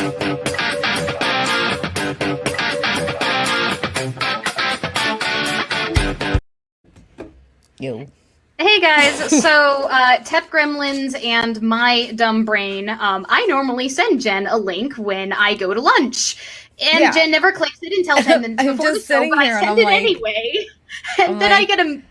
Yo. Hey guys, so Tep Gremlins and my dumb brain, I normally send Jen a link when I go to lunch. And Jen never clicks it until 10 minutes before the show, but I send it anyway. And then I get a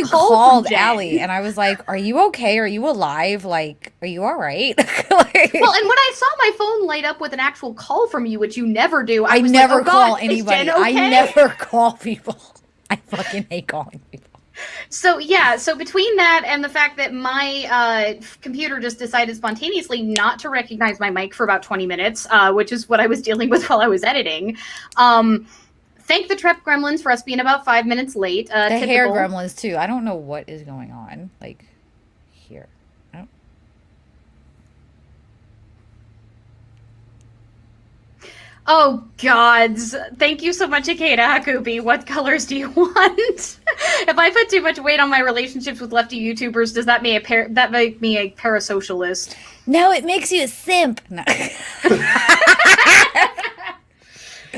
call called from Jen. Allie, and I was like, "Are you okay? Are you alive? Like, are you all right?" Well, and when I saw my phone light up with an actual call from you, which you never do, I was never like, oh call God, anybody. is Jen okay? I never call people. I fucking hate calling people. So yeah, so between that and the fact that my computer just decided spontaneously not to recognize my mic for about 20 minutes, which is what I was dealing with while I was editing. Thank the Trep Gremlins for us being about 5 minutes late. The hair gremlins too. I don't know what is going on. Like here. Oh, gods. Thank you so much, Akeda Hakubi. What colors do you want? If I put too much weight on my relationships with lefty YouTubers, does that make me a parasocialist? No, it makes you a simp. No.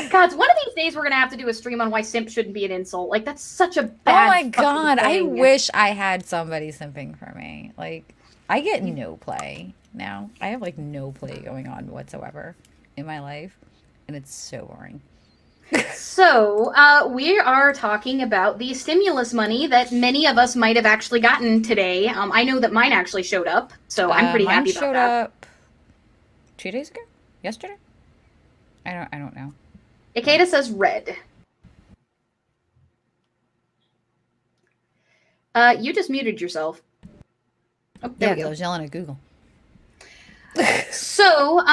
Gods, one of these days we're going to have to do a stream on why simp shouldn't be an insult. Like, that's such a bad Oh my God. thing. I wish I had somebody simping for me. Like, I get no play now. I have, like, no play going on whatsoever in my life. And it's so boring. So, we are talking about the stimulus money that many of us might have actually gotten today. I know that mine actually showed up, so I'm pretty happy about that. Mine showed up 2 days ago? Yesterday? I don't know. Ikeda says red. You just muted yourself. Oh, there we go. I was yelling at Google. So,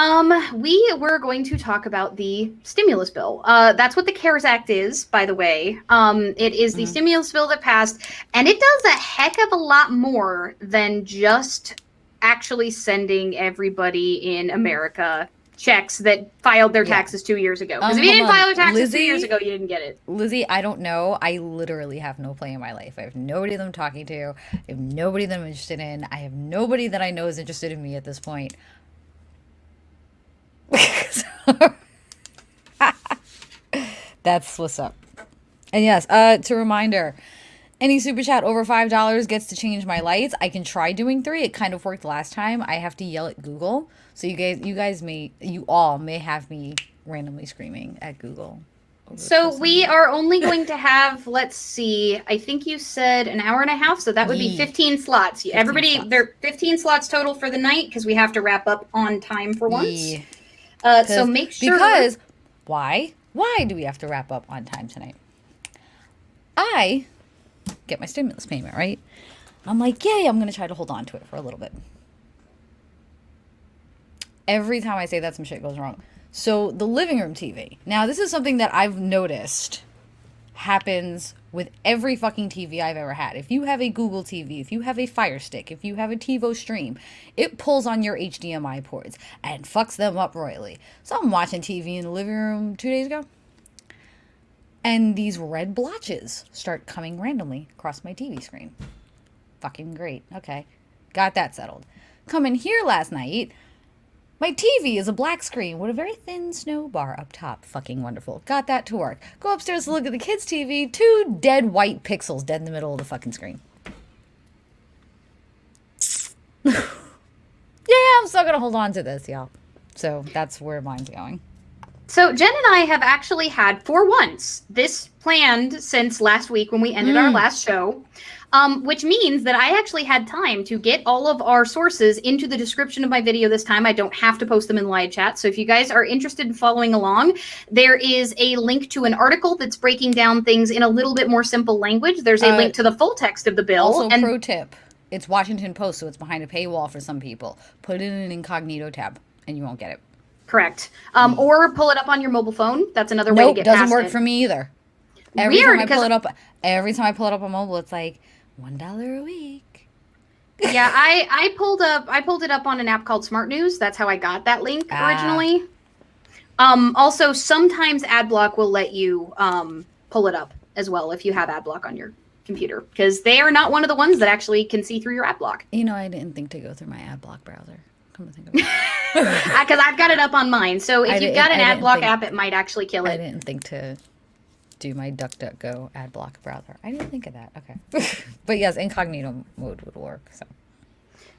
we were going to talk about the stimulus bill. That's what the CARES Act is, by the way. It is the stimulus bill that passed, and it does a heck of a lot more than just actually sending everybody in America checks that filed their taxes 2 years ago. Because if you didn't file your taxes 2 years ago, you didn't get it. Lizzie, I don't know. I literally have no play in my life. I have nobody that I'm talking to. I have nobody that I'm interested in. I have nobody that I know is interested in me at this point. That's what's up. And yes, to reminder, any super chat over $5 gets to change my lights. I can try doing 3. It kind of worked last time. I have to yell at Google. So you all may have me randomly screaming at Google. So we are only going to have, let's see, I think you said an hour and a half, so that would be 15 slots. 15 Everybody, slots. There are 15 slots total for the night because we have to wrap up on time for once. So make sure. Because why do we have to wrap up on time tonight? I get my stimulus payment, right? I'm like, yay, I'm going to try to hold on to it for a little bit. Every time I say that, some shit goes wrong. So the living room TV. Now, this is something that I've noticed happens with every fucking TV I've ever had. If you have a Google TV, if you have a Fire Stick, if you have a TiVo Stream, it pulls on your HDMI ports and fucks them up royally. So I'm watching TV in the living room 2 days ago, and these red blotches start coming randomly across my TV screen. Fucking great. Okay. Got that settled. Come in here last night. My TV is a black screen with a very thin snow bar up top. Fucking wonderful. Got that to work. Go upstairs to look at the kids' TV. 2 dead white pixels dead in the middle of the fucking screen. Yeah, I'm still gonna hold on to this, y'all. So that's where mine's going. So Jen and I have actually had, for once, this planned since last week when we ended our last show. Which means that I actually had time to get all of our sources into the description of my video this time. I don't have to post them in live chat. So if you guys are interested in following along, there is a link to an article that's breaking down things in a little bit more simple language. There's a link to the full text of the bill. Also, pro tip, it's Washington Post, so it's behind a paywall for some people. Put it in an incognito tab, and you won't get it. Correct. Or pull it up on your mobile phone. That's another way to get past it. Doesn't work for me either. Every time I pull it up on mobile, it's like $1 a week. Yeah, I pulled it up on an app called Smart News. That's how I got that link originally. Also, sometimes AdBlock will let you pull it up as well if you have AdBlock on your computer, because they are not one of the ones that actually can see through your AdBlock. You know, I didn't think to go through my AdBlock browser. Come and think of it. Because I've got it up on mine. So if you've got an ad block app, it might actually kill it. I didn't think to do my DuckDuckGo ad block browser. I didn't think of that. Okay. But yes, incognito mode would work.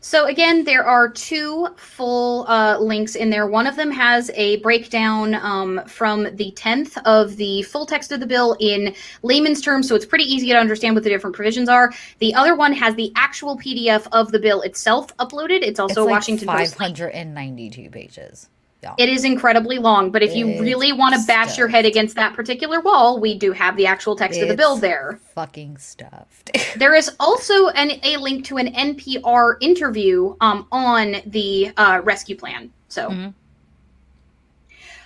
So again, there are 2 full links in there. One of them has a breakdown from the 10th of the full text of the bill in layman's terms, so it's pretty easy to understand what the different provisions are. The other one has the actual PDF of the bill itself uploaded. It's also like Washington Post. 592 pages. Yeah. It is incredibly long, but if you really want to bash your head against that particular wall, we do have the actual text of the bill there. Fucking stuffed. There is also a link to an NPR interview on the rescue plan. So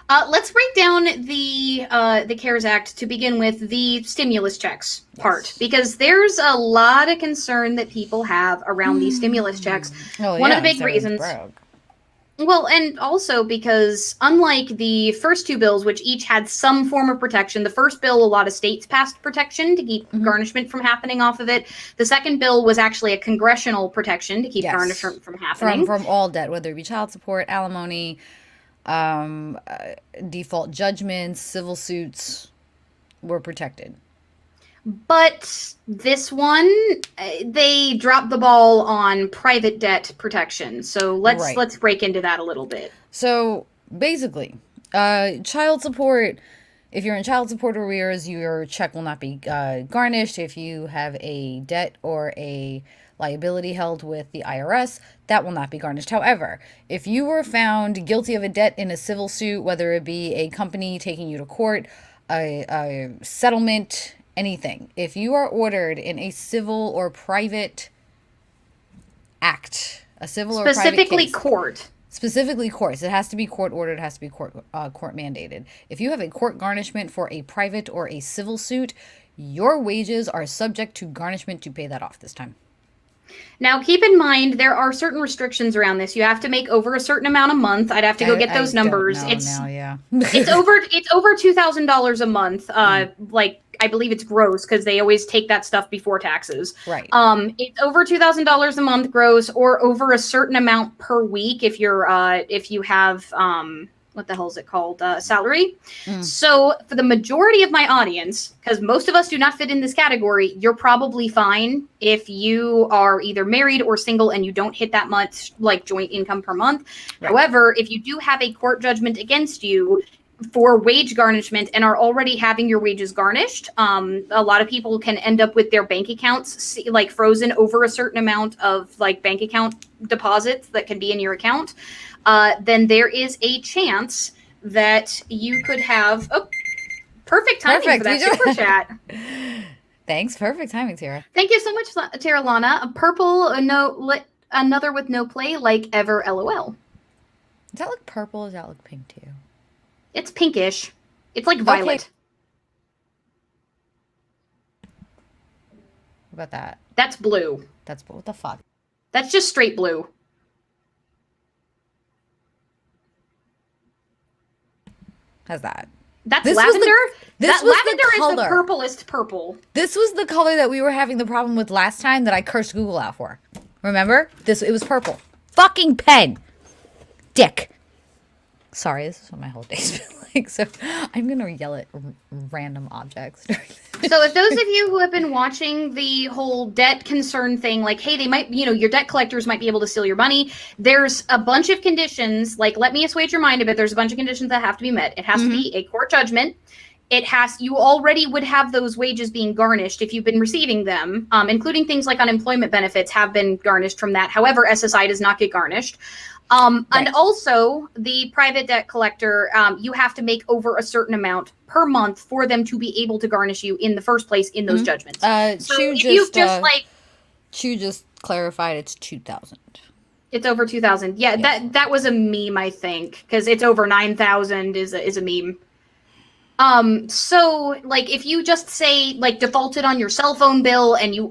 let's break down the CARES Act to begin with the stimulus checks part, because there's a lot of concern that people have around these stimulus checks. One of the big reasons. Well, and also because unlike the first 2 bills, which each had some form of protection, the first bill, a lot of states passed protection to keep garnishment from happening off of it. The second bill was actually a congressional protection to keep garnishment from happening. From all debt, whether it be child support, alimony, default judgments, civil suits were protected. But this one, they dropped the ball on private debt protection. So let's break into that a little bit. So basically, child support, if you're in child support arrears, your check will not be garnished. If you have a debt or a liability held with the IRS, that will not be garnished. However, if you were found guilty of a debt in a civil suit, whether it be a company taking you to court, a settlement, anything, if you are ordered in a civil or private act, a civil or private case, specifically courts, it has to be court ordered, it has to be court mandated. If you have a court garnishment for a private or a civil suit, your wages are subject to garnishment to pay that off this time. Now, keep in mind, there are certain restrictions around this. You have to make over a certain amount a month. I'd have to go get those numbers. It's over $2,000 a month. Like, I believe it's gross because they always take that stuff before taxes. Right. It's over $2,000 a month gross, or over a certain amount per week if you're if you have what the hell is it called? Salary. So for the majority of my audience, because most of us do not fit in this category, you're probably fine if you are either married or single and you don't hit that much like joint income per month. Right. However, if you do have a court judgment against you for wage garnishment and are already having your wages garnished, a lot of people can end up with their bank accounts like frozen over a certain amount of like bank account deposits that can be in your account. Then there is a chance that you could have perfect timing for that super chat. Thanks. Perfect timing, Tara. Thank you so much, Tara Lana. A purple, another with no play, like ever, LOL. Does that look purple? Or does that look pink to you? It's pinkish. It's like violet. Okay. What about that? That's blue. That's what the fuck? That's just straight blue. How's that? That's lavender? Lavender is the purplest purple. This was the color that we were having the problem with last time that I cursed Google out for. Remember? It was purple. Fucking pen. Dick. Sorry, this is what my whole day's been like. So I'm going to yell at random objects during this. So if those of you who have been watching the whole debt concern thing, like, hey, they might, your debt collectors might be able to steal your money. There's a bunch of conditions, like, let me assuage your mind a bit. There's a bunch of conditions that have to be met. It has to be a court judgment. You already would have those wages being garnished if you've been receiving them, including things like unemployment benefits have been garnished from that. However, SSI does not get garnished. Right. And also the private debt collector, you have to make over a certain amount per month for them to be able to garnish you in the first place in those judgments. So Chu just clarified it's 2,000. It's over 2,000. Yeah, that was a meme, I think, because it's over 9,000 is a meme. So like if you just say like defaulted on your cell phone bill and you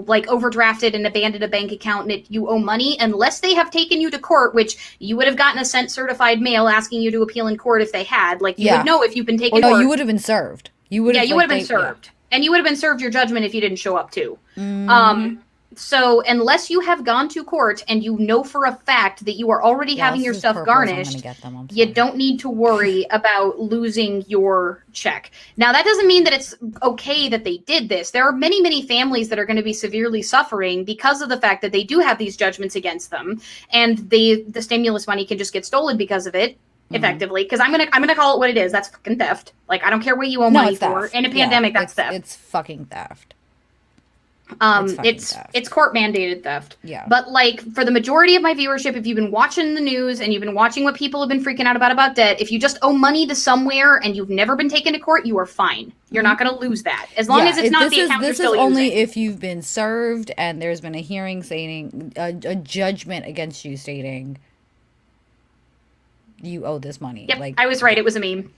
like overdrafted and abandoned a bank account and you owe money, unless they have taken you to court, which you would have gotten a sent certified mail asking you to appeal in court if they had, like you would know if you've been taken to court. You would have been served. You would have been served. And you would have been served your judgment if you didn't show up too. So unless you have gone to court and you know for a fact that you are already having your stuff garnished, you don't need to worry about losing your check. Now, that doesn't mean that it's okay that they did this. There are many, many families that are going to be severely suffering because of the fact that they do have these judgments against them, and the stimulus money can just get stolen because of it. Effectively, because I'm gonna call it what it is. That's fucking theft. Like, I don't care what you owe money for. In a pandemic, that's theft. It's fucking theft. It's court mandated theft. Yeah. But like, for the majority of my viewership, if you've been watching the news and you've been watching what people have been freaking out about debt, if you just owe money to somewhere and you've never been taken to court, you are fine. You're not going to lose that as long as it's not the account you're still using. This is only if you've been served and there's been a hearing stating a judgment against you stating you owe this money. Yep, like I was right. It was a meme.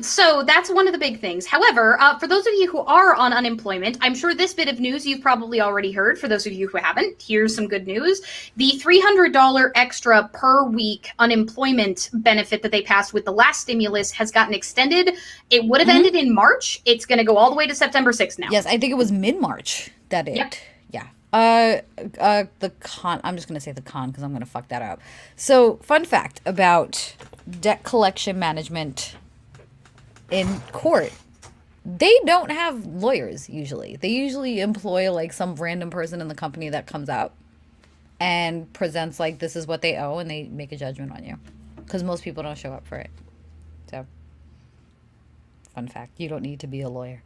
So that's one of the big things. However, for those of you who are on unemployment, I'm sure this bit of news you've probably already heard. For those of you who haven't, here's some good news. The $300 extra per week unemployment benefit that they passed with the last stimulus has gotten extended. It would have ended in March. It's going to go all the way to September 6th now. Yes, I think it was mid-March that it... Yep. Yeah. The con... I'm just going to say the con because I'm going to fuck that up. So, fun fact about debt collection management in court. They don't have lawyers usually. They usually employ like some random person in the company that comes out and presents like this is what they owe and they make a judgment on you. Because most people don't show up for it. So, fun fact, you don't need to be a lawyer.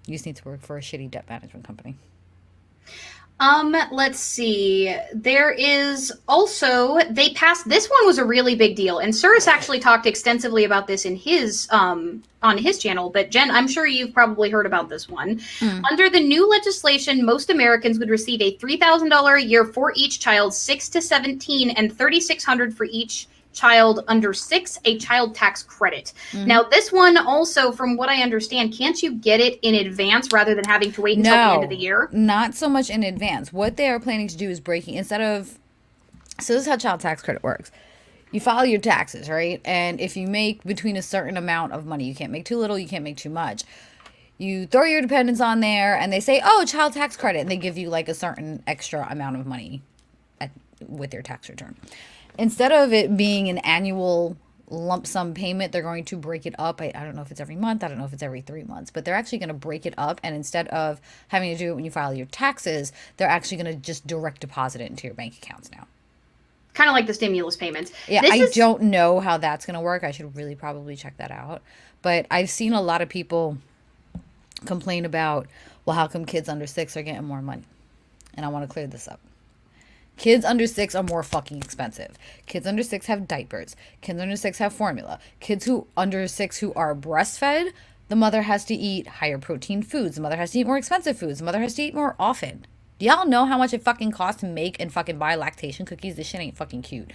You just need to work for a shitty debt management company. Let's see. There is also, they passed, this one was a really big deal, and Cyrus actually talked extensively about this in his, on his channel, but Jen, I'm sure you've probably heard about this one. Under the new legislation, most Americans would receive a $3,000 a year for each child, 6 to 17, and $3,600 for each child under 6, a child tax credit. Now, this one also, from what I understand, can't you get it in advance rather than having to wait until the end of the year? Not so much in advance. What they are planning to do is breaking, instead of, so this is how child tax credit works. You file your taxes, right? And if you make between a certain amount of money, you can't make too little, you can't make too much. You throw your dependents on there and they say, oh, child tax credit. And they give you like a certain extra amount of money with your tax return. Instead of it being an annual lump sum payment, they're going to break it up. I don't know if it's every month. I don't know if it's every 3 months. But they're actually going to break it up. And instead of having to do it when you file your taxes, they're actually going to just direct deposit it into your bank accounts now. Kind of like the stimulus payments. Yeah, I don't know how that's going to work. I should really probably check that out. But I've seen a lot of people complain about, well, how come kids under 6 are getting more money? And I want to clear this up. Kids under 6 are more fucking expensive. Kids under 6 have diapers. Kids under 6 have formula. Kids who under 6 who are breastfed, the mother has to eat higher protein foods. The mother has to eat more expensive foods. The mother has to eat more often. Do y'all know how much it fucking costs to make and fucking buy lactation cookies? This shit ain't fucking cute.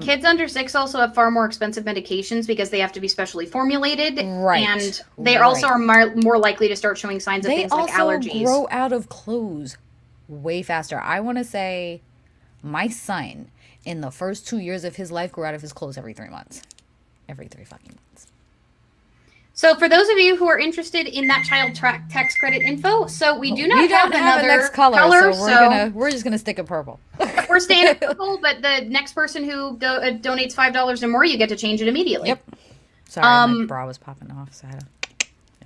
Kids under 6 also have far more expensive medications because they have to be specially formulated. Right. And they also are more likely to start showing signs of things like allergies. They also grow out of clothes way faster. I want to say my son, in the first 2 years of his life, grew out of his clothes every 3 months. Every 3 fucking months. So for those of you who are interested in that child tax credit info, so we do not have another next color, so we're just gonna stick it purple. We're staying at purple, but the next person who donates $5 or more, you get to change it immediately. Yep. Sorry, my bra was popping off, so I had to...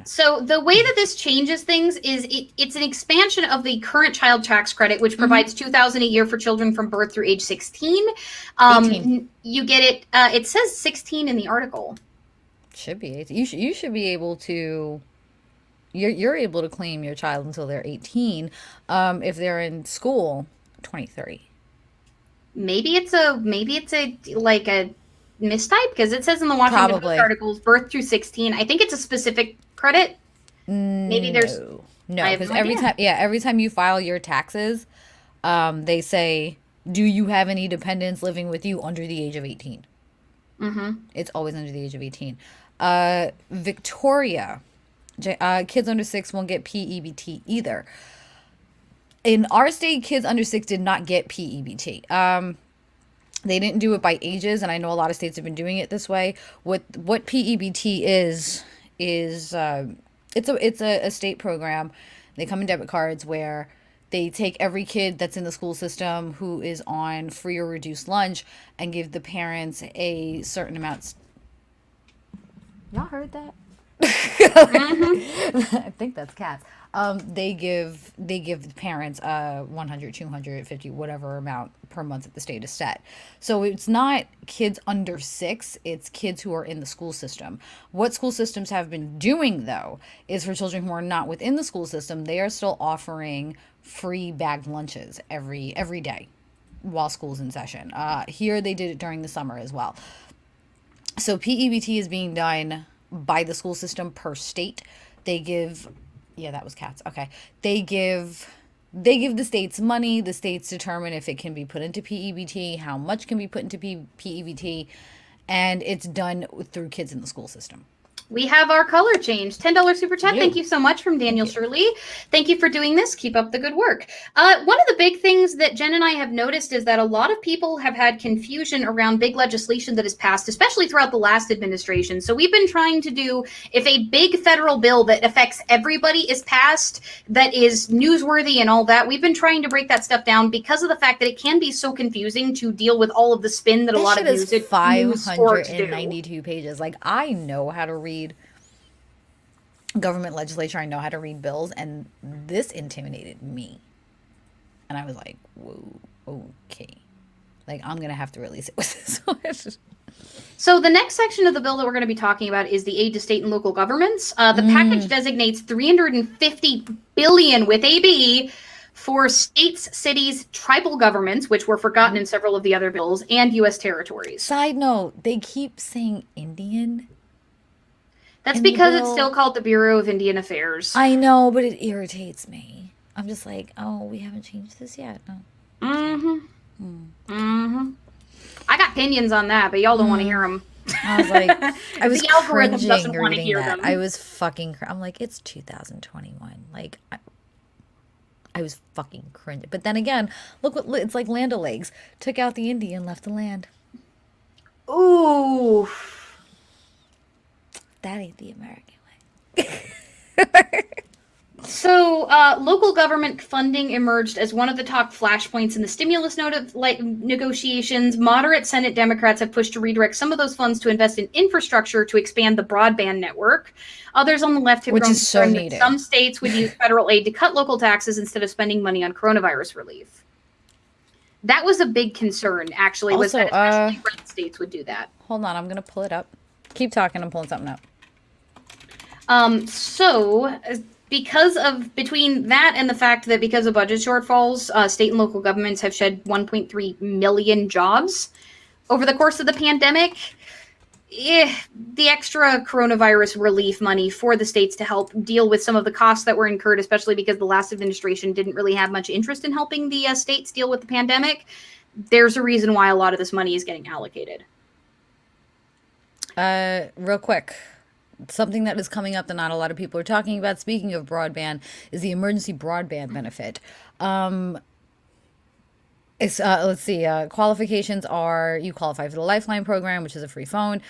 So the way that this changes things is it's an expansion of the current child tax credit, which provides $2,000 a year for children from birth through age 16. 18. You get it. It says 16 in the article. Should be 18. You should be able to. You're able to claim your child until they're 18. If they're in school, 23. Maybe it's a like a mistype because it says in the Washington Post articles birth through 16. I think it's a specific credit. Maybe there's no, because every time you file your taxes, they say, do you have any dependents living with you under the age of 18? It's always under the age of 18. Victoria, kids under 6 won't get PEBT either. In our state, kids under 6 did not get PEBT. They didn't do it by ages, and I know a lot of states have been doing it this way. What PEBT is it's a state program They come in debit cards where they take every kid that's in the school system who is on free or reduced lunch and give the parents a certain amount. Y'all heard that? I think that's cats. They give the parents 100, 250, whatever amount per month that the state is set. So it's not kids under 6, it's kids who are in the school system. What school systems have been doing, though, is for children who are not within the school system, they are still offering free bagged lunches every day while school's in session. Here they did it during the summer as well. So PEBT is being done by the school system per state. They give, yeah, that was cats. Okay. They give the states money. The states determine if it can be put into PEBT, how much can be put into PEBT, and it's done through kids in the school system. We have our color change. $10 super chat. Thank you so much from Daniel Shirley. Thank you for doing this. Keep up the good work. One of the big things that Jen and I have noticed is that a lot of people have had confusion around big legislation that has passed, especially throughout the last administration. So we've been trying to do, if a big federal bill that affects everybody is passed, that is newsworthy and all that, we've been trying to break that stuff down because of the fact that it can be so confusing to deal with all of the spin that a lot of news 592 pages. Like, I know how to read government legislature, I know how to read bills, and this intimidated me. And I was like, whoa, okay. Like, I'm going to have to really sit with this. So the next section of the bill that we're going to be talking about is the aid to state and local governments. The package designates $350 billion with AB for states, cities, tribal governments, which were forgotten in several of the other bills, and U.S. territories. Side note, they keep saying Indian. That's because it's still called the Bureau of Indian Affairs. I know, but it irritates me. I'm just like, oh, we haven't changed this yet. No. I got opinions on that, but y'all don't want to hear them. I was like, I was the algorithm cringing doesn't want to reading hear that. them. I was fucking. I'm like, it's 2021. Like, I was fucking cringing. But then again, look what it's like. Land O'Lakes took out the Indian, left the land. Ooh. That ain't the American way. So, local government funding emerged as one of the top flashpoints in the stimulus negotiations. Moderate Senate Democrats have pushed to redirect some of those funds to invest in infrastructure to expand the broadband network. Others on the left have grown concerned that some states would use federal aid to cut local taxes instead of spending money on coronavirus relief. That was a big concern, actually, was that especially red states would do that. Hold on, I'm going to pull it up. Keep talking, I'm pulling something up. Between that and the fact that because of budget shortfalls, state and local governments have shed 1.3 million jobs over the course of the pandemic, the extra coronavirus relief money for the states to help deal with some of the costs that were incurred, especially because the last administration didn't really have much interest in helping the states deal with the pandemic, there's a reason why a lot of this money is getting allocated. Real quick, something that is coming up that not a lot of people are talking about, speaking of broadband, is the emergency broadband benefit. Let's see, qualifications are you qualify for the Lifeline program, which is a free phone,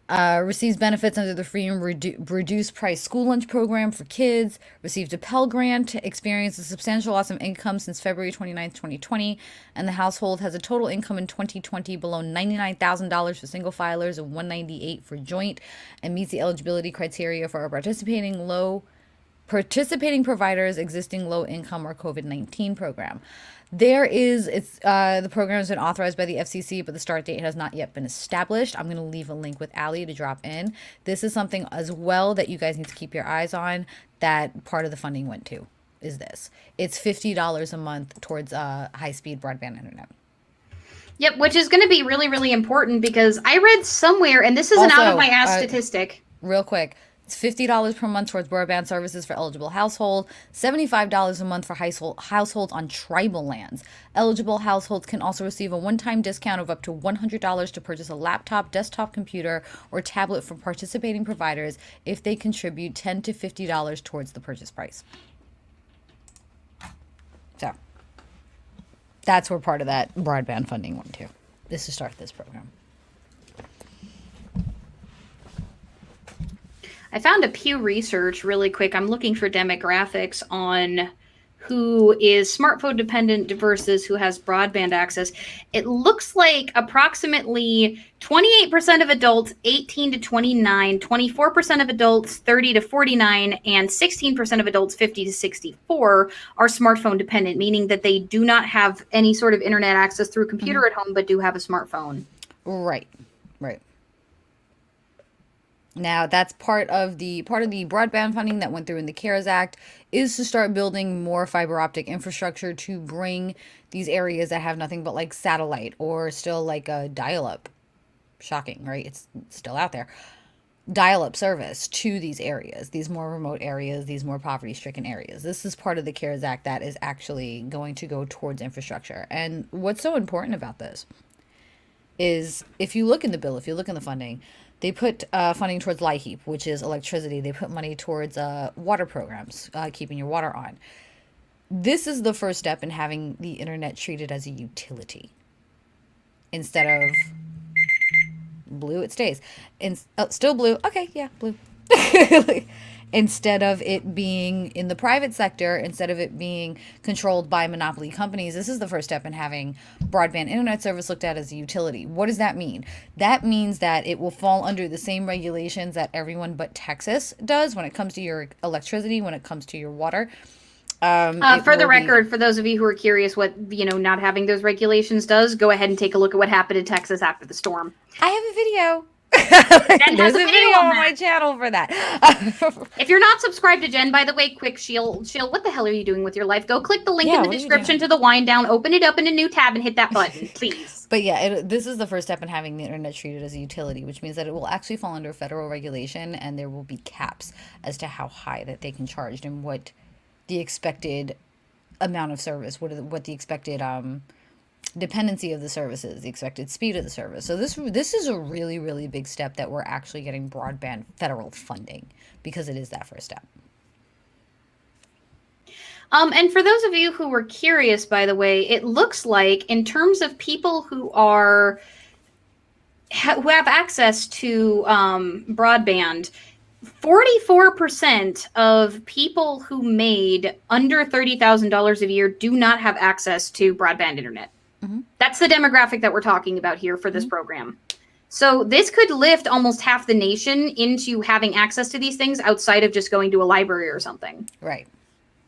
receives benefits under the free and reduced price school lunch program for kids, received a Pell Grant, experienced a substantial loss of income since February 29th, 2020, and the household has a total income in 2020 below $99,000 for single filers and $198,000 for joint, and meets the eligibility criteria for participating providers' existing low income or COVID-19 program. The program has been authorized by the FCC, but the start date has not yet been established. I'm going to leave a link with Allie to drop in. This is something as well that you guys need to keep your eyes on, that part of the funding went to, is this. It's $50 a month towards high-speed broadband internet. Yep, which is going to be really, really important because I read somewhere, and this is an out-of-my-ass statistic. Real quick. It's $50 per month towards broadband services for eligible household, $75 a month for households on tribal lands. Eligible households can also receive a one-time discount of up to $100 to purchase a laptop, desktop computer, or tablet from participating providers if they contribute $10 to $50 towards the purchase price. So, that's where part of that broadband funding went to, is to start this program. I found a Pew Research really quick. I'm looking for demographics on who is smartphone dependent versus who has broadband access. It looks like approximately 28% of adults 18 to 29, 24% of adults 30 to 49, and 16% of adults 50 to 64 are smartphone dependent, meaning that they do not have any sort of internet access through a computer at home, but do have a smartphone. Right. Now, that's part of the broadband funding that went through in the CARES Act, is to start building more fiber optic infrastructure to bring these areas that have nothing but like satellite or still like a dial-up. Shocking, right? It's still out there. Dial-up service to these areas, these more remote areas, these more poverty-stricken areas. This is part of the CARES Act that is actually going to go towards infrastructure. And what's so important about this is, if you look in the bill, if you look in the funding, they put funding towards LIHEAP, which is electricity. They put money towards water programs, keeping your water on. This is the first step in having the internet treated as a utility. Instead of blue, it stays. Still blue. Okay, yeah, blue. Instead of it being in the private sector, instead of it being controlled by monopoly companies, this is the first step in having broadband internet service looked at as a utility. What does that mean? That means that it will fall under the same regulations that everyone but Texas does when it comes to your electricity, when it comes to your water. For the record, for those of you who are curious what, not having those regulations does, go ahead and take a look at what happened in Texas after the storm. I have a video. There's a video on my channel for that. If you're not subscribed to Jen, by the way, quick, she'll, what the hell are you doing with your life? Go click the link in the description to the wind down, open it up in a new tab, and hit that button, please. But yeah, this is the first step in having the internet treated as a utility, which means that it will actually fall under federal regulation, and there will be caps as to how high that they can charge and what the expected amount of service, what the expected dependency of the services, the expected speed of the service. So this is a really, really big step that we're actually getting broadband federal funding, because it is that first step. And for those of you who were curious, by the way, it looks like in terms of people who have access to broadband, 44% of people who made under $30,000 a year do not have access to broadband internet. Mm-hmm. That's the demographic that we're talking about here for this program. So this could lift almost half the nation into having access to these things outside of just going to a library or something. Right.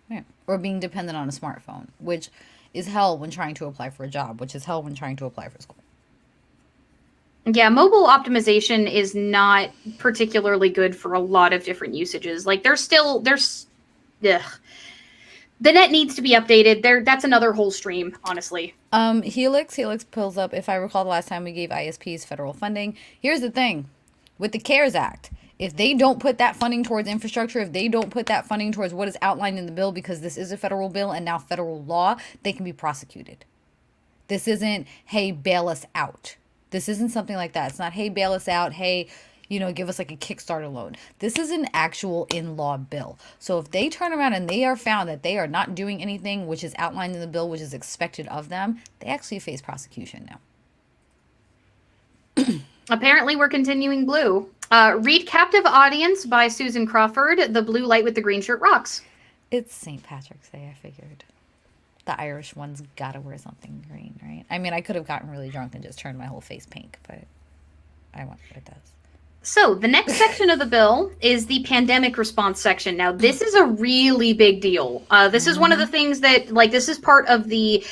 Yeah. Or being dependent on a smartphone, which is hell when trying to apply for a job, which is hell when trying to apply for school. Yeah, mobile optimization is not particularly good for a lot of different usages. Like the net needs to be updated. That's another whole stream, honestly. Helix pulls up, if I recall the last time we gave ISPs federal funding. Here's the thing. With the CARES Act, if they don't put that funding towards infrastructure, if they don't put that funding towards what is outlined in the bill, because this is a federal bill and now federal law, they can be prosecuted. This isn't, hey, bail us out. This isn't something like that. It's not, hey, bail us out. Hey, give us like a Kickstarter loan. This is an actual in-law bill. So if they turn around and they are found that they are not doing anything which is outlined in the bill, which is expected of them, they actually face prosecution now. Apparently, we're continuing blue. Read Captive Audience by Susan Crawford. The blue light with the green shirt rocks. It's St. Patrick's Day, I figured. The Irish one's gotta wear something green, right? I mean, I could have gotten really drunk and just turned my whole face pink, but I went what it does. So the next section of the bill is the pandemic response section. Now, this is a really big deal. This is one of the things that, this is part of the,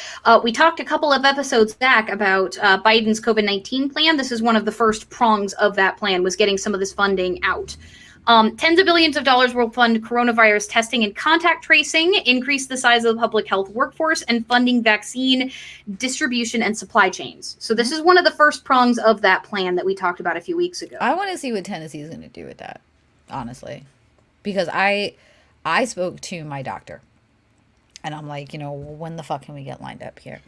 we talked a couple of episodes back about Biden's COVID-19 plan. This is one of the first prongs of that plan, was getting some of this funding out. Tens of billions of dollars will fund coronavirus testing and contact tracing, increase the size of the public health workforce, and funding vaccine distribution and supply chains. So this is one of the first prongs of that plan that we talked about a few weeks ago. I want to see what Tennessee is going to do with that, honestly, because I spoke to my doctor, and I'm like, when the fuck can we get lined up here?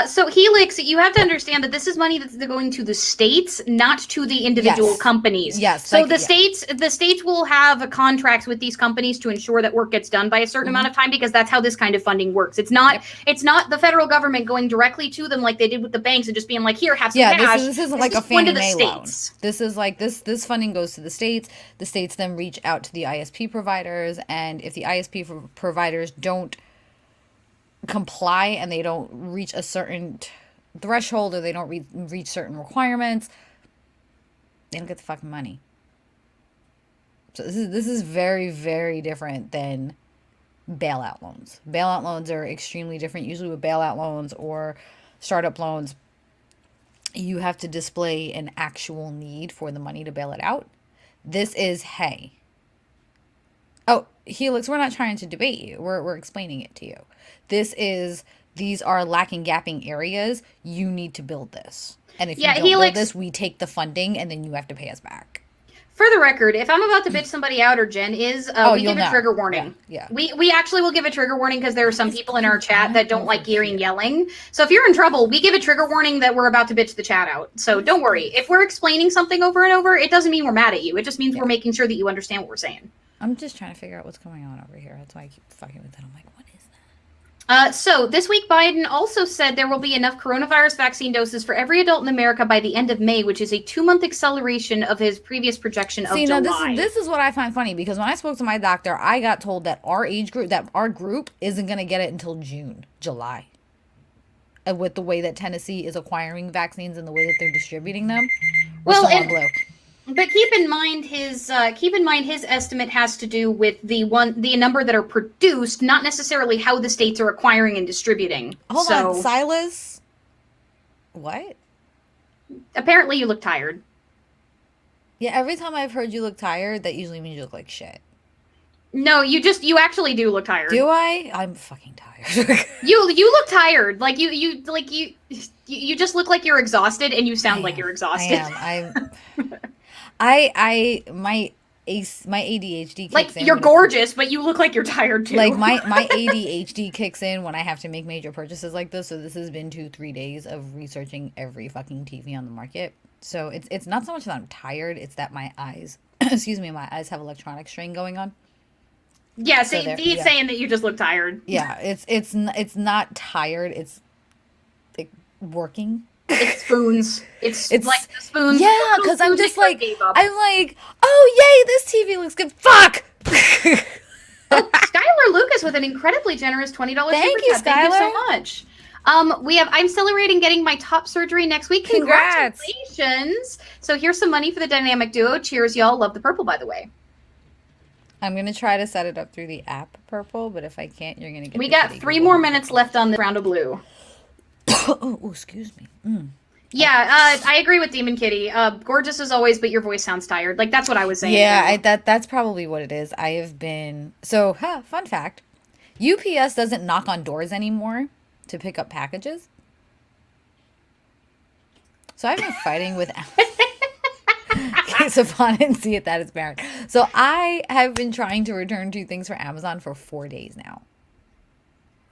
So Helix, you have to understand that this is money that's going to the states, not to the individual companies. Yes. So the states will have contracts with these companies to ensure that work gets done by a certain amount of time, because that's how this kind of funding works. It's not the federal government going directly to them like they did with the banks and just being like, here, have some cash. This isn't like a Fannie Mae loan. This is like this funding goes to the states. The states then reach out to the ISP providers, and if the ISP providers don't comply and they don't reach a certain threshold, or they don't reach certain requirements, they don't get the fucking money. So this is very, very different than bailout loans. Bailout loans are extremely different. Usually with bailout loans or startup loans, you have to display an actual need for the money to bail it out. This is, hey. Oh, Helix, we're not trying to debate you. We're explaining it to you. These are lacking gapping areas. You need to build this. And if you don't build this, we take the funding and then you have to pay us back. For the record, if I'm about to bitch somebody out, or Jen is, we give a trigger warning. Yeah. We actually will give a trigger warning because there are some people in our chat that don't like hearing yelling. So if you're in trouble, we give a trigger warning that we're about to bitch the chat out. So don't worry. If we're explaining something over and over, it doesn't mean we're mad at you. It just means we're making sure that you understand what we're saying. I'm just trying to figure out what's going on over here. That's why I keep fucking with that. I'm like, what is that? So this week, Biden also said there will be enough coronavirus vaccine doses for every adult in America by the end of May, which is a 2-month acceleration of his previous projection of July. Now this is what I find funny, because when I spoke to my doctor, I got told that our age group, that our group isn't going to get it until July. And with the way that Tennessee is acquiring vaccines and the way that they're distributing them, but keep in mind his estimate has to do with the number that are produced, not necessarily how the states are acquiring and distributing. Hold on, Silas. What? Apparently you look tired. Yeah, every time I've heard you look tired, that usually means you look like shit. No, you actually do look tired. Do I? I'm fucking tired. You look tired. Like you just look like you're exhausted, and you sound like you're exhausted. My ADHD kicks like in. You're gorgeous, but you look like you're tired too. Like my ADHD kicks in when I have to make major purchases like this. So this has been 2-3 days of researching every fucking TV on the market. So it's not so much that I'm tired, it's that my eyes, my eyes have electronic strain going on. Yeah, so he's saying that you just look tired. Yeah, it's not tired, it's like working. It's spoons. It's like the spoons. Yeah, because I'm just like, oh yay, this TV looks good. Fuck. Skylar Lucas with an incredibly generous $20 super chat. Thank you so much. I'm celebrating getting my top surgery next week. Congratulations. So here's some money for the dynamic duo. Cheers, y'all. Love the purple, by the way. I'm going to try to set it up through the app purple, but if I can't, you're going to get We got 3 more minutes left on the round of blue. Oh, excuse me. Yeah, I agree with Demon Kitty. Gorgeous as always, but your voice sounds tired. Like, that's what I was saying. Yeah, that's probably what it is. I have been... So, fun fact. UPS doesn't knock on doors anymore to pick up packages. So I've been fighting with... In case upon and see it, that is Baron. So I have been trying to return 2 things for Amazon for 4 days now.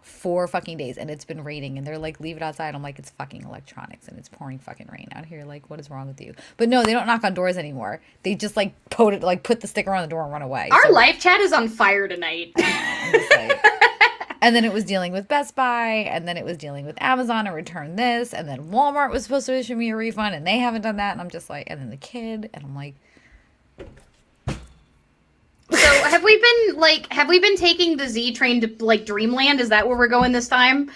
4 fucking days, and it's been raining, and they're like, leave it outside. I'm like, it's fucking electronics, and it's pouring fucking rain out here. Like, what is wrong with you? But no, they don't knock on doors anymore. They just like put the sticker on the door and run away. Our live chat is on fire tonight. And then it was dealing with Best Buy, and then it was dealing with Amazon and return this, and then Walmart was supposed to issue me a refund, and they haven't done that, and I'm just like, and then the kid, and I'm like. So have we been taking the Z train to like Dreamland? Is that where we're going this time?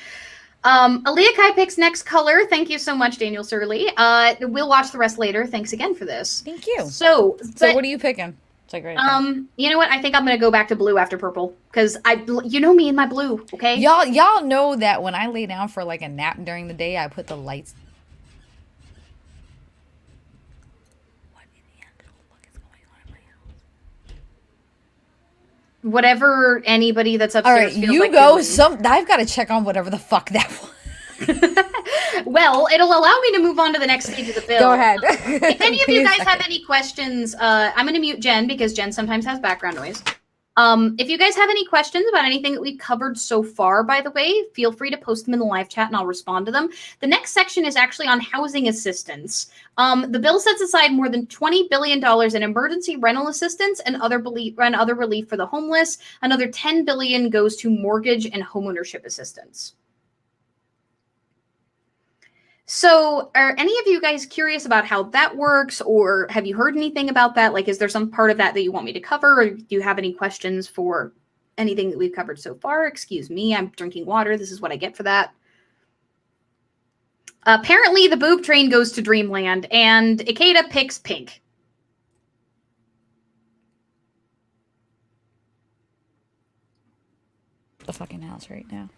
Aaliyah Kai picks next color. Thank you so much, Daniel Surley. We'll watch the rest later. Thanks again for this. Thank you. So what are you picking? It's like right you know what? I think I'm gonna go back to blue after purple because you know me and my blue. Okay. Y'all know that when I lay down for like a nap during the day, I put the lights. What in the actual fuck is going on in my house? Whatever anybody that's upstairs. All right, you go. I've got to check on whatever the fuck that was. Well, it'll allow me to move on to the next stage of the bill. Go ahead. If any of you guys have any questions, I'm going to mute Jen because Jen sometimes has background noise. If you guys have any questions about anything that we've covered so far, by the way, feel free to post them in the live chat and I'll respond to them. The next section is actually on housing assistance. The bill sets aside more than $20 billion in emergency rental assistance and other relief for the homeless. Another $10 billion goes to mortgage and homeownership assistance. So are any of you guys curious about how that works, or have you heard anything about that? Like, is there some part of that you want me to cover, or do you have any questions for anything that we've covered so far? Excuse me, I'm drinking water. This is what I get for that. Apparently, the boob train goes to Dreamland, and Ikeda picks pink. The fucking house right now.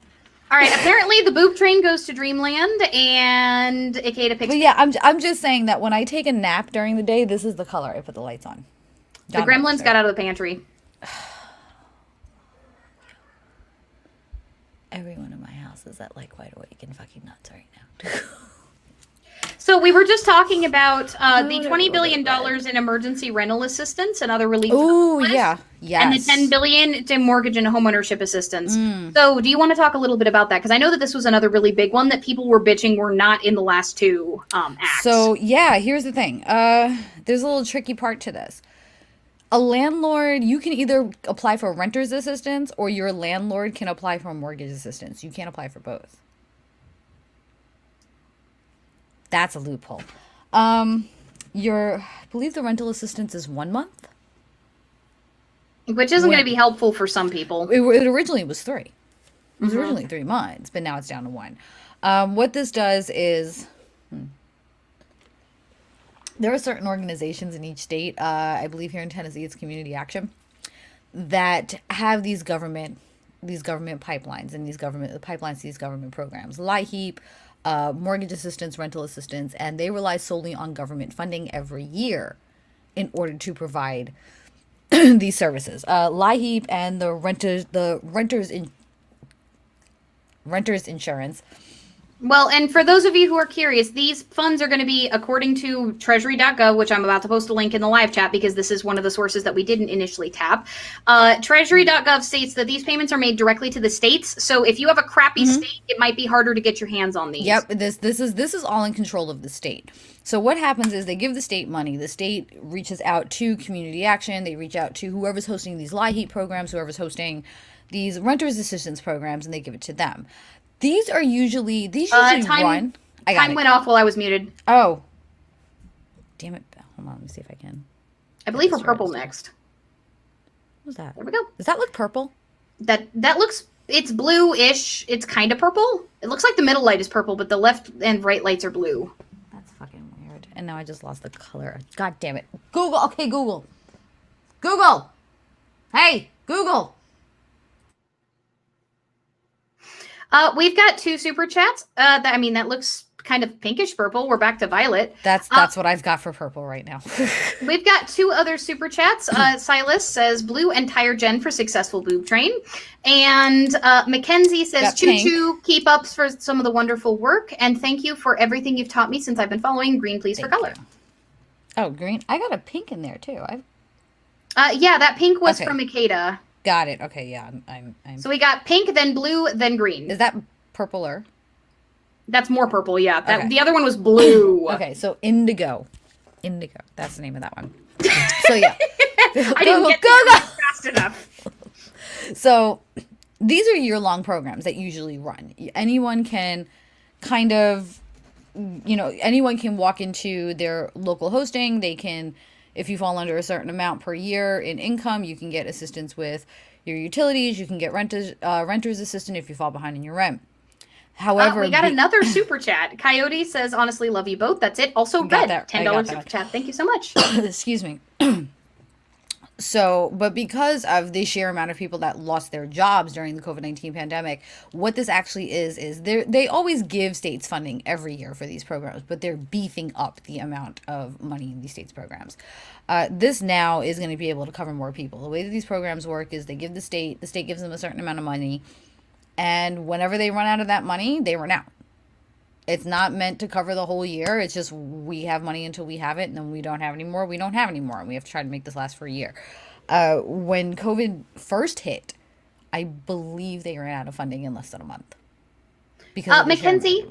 All right, apparently the boob train goes to Dreamland, and Ikeda picks. But yeah, I'm just saying that when I take a nap during the day, this is the color I put the lights on. The gremlins got out of the pantry. Everyone in my house is at like wide awake and fucking nuts right now. So we were just talking about the $20 billion in emergency rental assistance and other relief. Oh, yeah. Yes. And the $10 billion to mortgage and homeownership assistance. So do you want to talk a little bit about that? Because I know that this was another really big one that people were bitching were not in the last two acts. So, yeah, here's the thing. There's a little tricky part to this. A landlord, you can either apply for renter's assistance or your landlord can apply for mortgage assistance. You can't apply for both. That's a loophole. I believe the rental assistance is 1 month. Which isn't going to be helpful for some people. It originally was 3. It was originally 3 months, but now it's down to 1. What this does is, there are certain organizations in each state, I believe here in Tennessee it's Community Action, that have these government pipelines and these government programs. LIHEAP, mortgage assistance, rental assistance, and they rely solely on government funding every year in order to provide these services. LIHEAP and the renters insurance. Well, and for those of you who are curious, these funds are going to be, according to treasury.gov, which I'm about to post a link in the live chat because this is one of the sources that we didn't initially tap. Treasury.gov states that these payments are made directly to the states. So if you have a crappy state, it might be harder to get your hands on these. Yep, this is all in control of the state. So what happens is they give the state money. The state reaches out to Community Action. They reach out to whoever's hosting these LIHEAP programs, whoever's hosting these renters assistance programs, and they give it to them. These usually run. Time went off while I was muted. Oh. Damn it. Hold on, let me see if I can. I believe we're purple next. What's that? There we go. Does that look purple? That looks, it's blue-ish. It's kind of purple. It looks like the middle light is purple, but the left and right lights are blue. That's fucking weird. And now I just lost the color. God damn it. Google. Okay, Google. Google. Hey, Google. We've got 2 super chats. That looks kind of pinkish purple. We're back to violet. That's what I've got for purple right now. We've got 2 other super chats. Silas says blue and tire gen for successful boob train. And Mackenzie says choo-choo, keep up for some of the wonderful work. And thank you for everything you've taught me since I've been following. Green, please, for color. Oh, green. I got a pink in there too. Yeah, that pink was from Ikeda. Got it. Okay, yeah. I'm. So we got pink, then blue, then green. Is that purpler? That's more purple, yeah. The other one was blue. Okay, so indigo. Indigo. That's the name of that one. So yeah. I didn't get Google fast enough. So these are year-long programs that usually run. Anyone can kind of, anyone can walk into their local hosting. They can, if you fall under a certain amount per year in income, you can get assistance with your utilities. You can get renter's assistance if you fall behind in your rent. However, we got another super chat. Coyote says, honestly, love you both. That's it. Also red. $10 super chat. Thank you so much. Excuse me. So, but because of the sheer amount of people that lost their jobs during the COVID-19 pandemic, what this actually is they always give states funding every year for these programs, but they're beefing up the amount of money in these states programs. This now is going to be able to cover more people. The way that these programs work is they give the state gives them a certain amount of money, and whenever they run out of that money, they run out. It's not meant to cover the whole year. It's just we have money until we have it, and then we don't have any more. We don't have any more, and we have to try to make this last for a year. When COVID first hit, I believe they ran out of funding in less than a month. Because Mackenzie,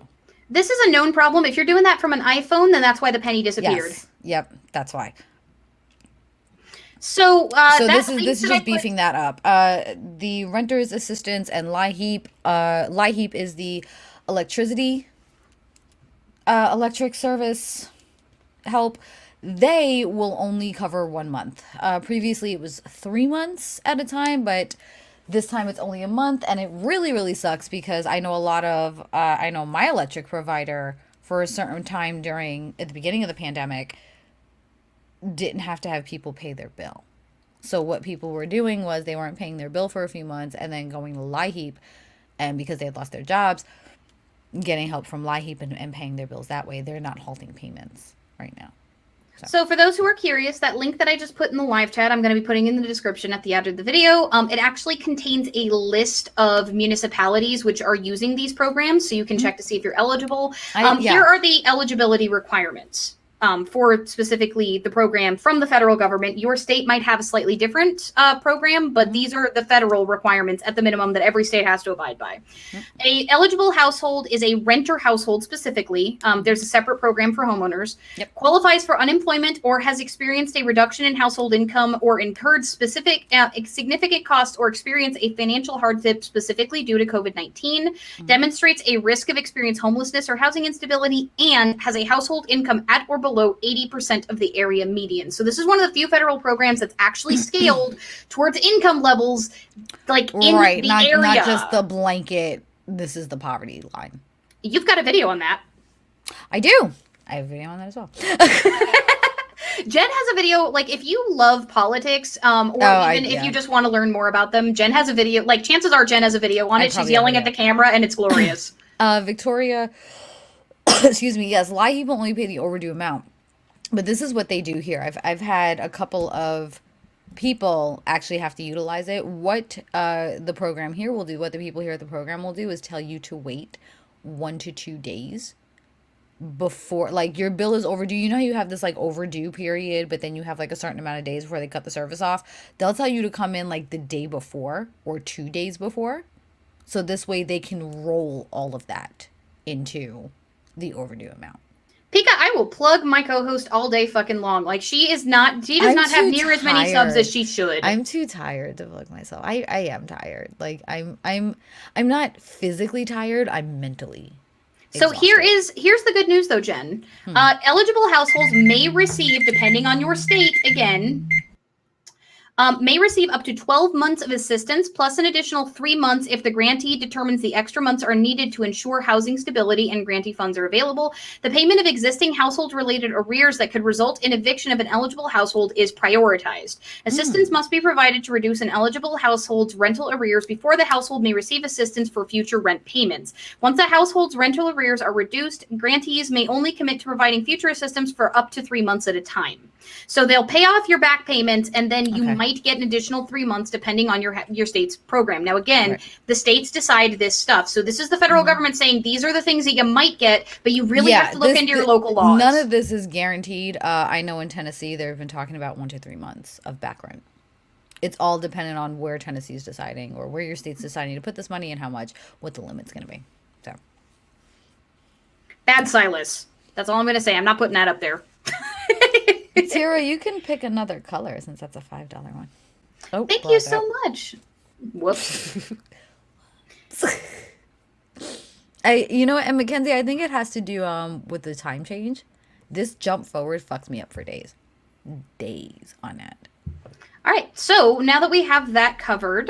this is a known problem. If you're doing that from an iPhone, then that's why the penny disappeared. Yes. Yep, that's why. So, this is just beefing that up. The renters assistance and LIHEAP. LIHEAP is the electric service help. They will only cover 1 month. Previously, it was 3 months at a time, but this time it's only a month, and it really, really sucks because I know I know my electric provider for a certain time at the beginning of the pandemic didn't have to have people pay their bill. So what people were doing was they weren't paying their bill for a few months and then going to LIHEAP, and because they had lost their jobs, getting help from LIHEAP and paying their bills that way. They're not halting payments right now. So for those who are curious, that link that I just put in the live chat, I'm going to be putting in the description at the end of the video. It actually contains a list of municipalities which are using these programs, so you can check to see if you're eligible. Here are the eligibility requirements. For specifically the program from the federal government. Your state might have a slightly different program, but these are the federal requirements at the minimum that every state has to abide by. A eligible household is a renter household specifically. There's a separate program for homeowners. Qualifies for unemployment or has experienced a reduction in household income or incurred significant costs or experienced a financial hardship specifically due to COVID-19, demonstrates a risk of experienced homelessness or housing instability, and has a household income at or below 80% of the area median. So this is one of the few federal programs that's actually scaled towards income levels, like in the area. Not just the blanket, this is the poverty line. You've got a video on that. I do. I have a video on that as well. Jen has a video, like if you love politics, if you just want to learn more about them, Jen has a video, like chances are Jen has a video on it. She's yelling at the camera and it's glorious. Victoria, excuse me, yes, LIHEAP will only pay the overdue amount. But this is what they do here. I've had a couple of people actually have to utilize it. What the program here will do, what the people here at the program will do is tell you to wait 1 to 2 days before, like, your bill is overdue. You know how you have this like overdue period, but then you have like a certain amount of days before they cut the service off. They'll tell you to come in like the day before or 2 days before. So this way they can roll all of that into the overdue amount. Pika, I will plug my co-host all day fucking long. Like she does not have near as many subs as she should. I'm too tired to plug myself. I am tired. Like I'm not physically tired, I'm mentally exhausted. So here's the good news though, Jen. Eligible households may receive, depending on your state, again, may receive up to 12 months of assistance plus an additional 3 months if the grantee determines the extra months are needed to ensure housing stability and grantee funds are available. The payment of existing household-related arrears that could result in eviction of an eligible household is prioritized. Assistance must be provided to reduce an eligible household's rental arrears before the household may receive assistance for future rent payments. Once a household's rental arrears are reduced, grantees may only commit to providing future assistance for up to 3 months at a time. So they'll pay off your back payments, and then you might get an additional 3 months depending on your state's program. Now, again, the states decide this stuff. So this is the federal government saying these are the things that you might get, but you really have to look into your local laws. None of this is guaranteed. I know in Tennessee they've been talking about 1 to 3 months of back rent. It's all dependent on where Tennessee's deciding or where your state's deciding to put this money and how much, what the limit's going to be. So, bad Silas. That's all I'm going to say. I'm not putting that up there. Tara, you can pick another color since that's a $5 one. Oh, thank you so much. Whoops. You know what, and Mackenzie, I think it has to do with the time change. This jump forward fucks me up for days on end. All right, so now that we have that covered,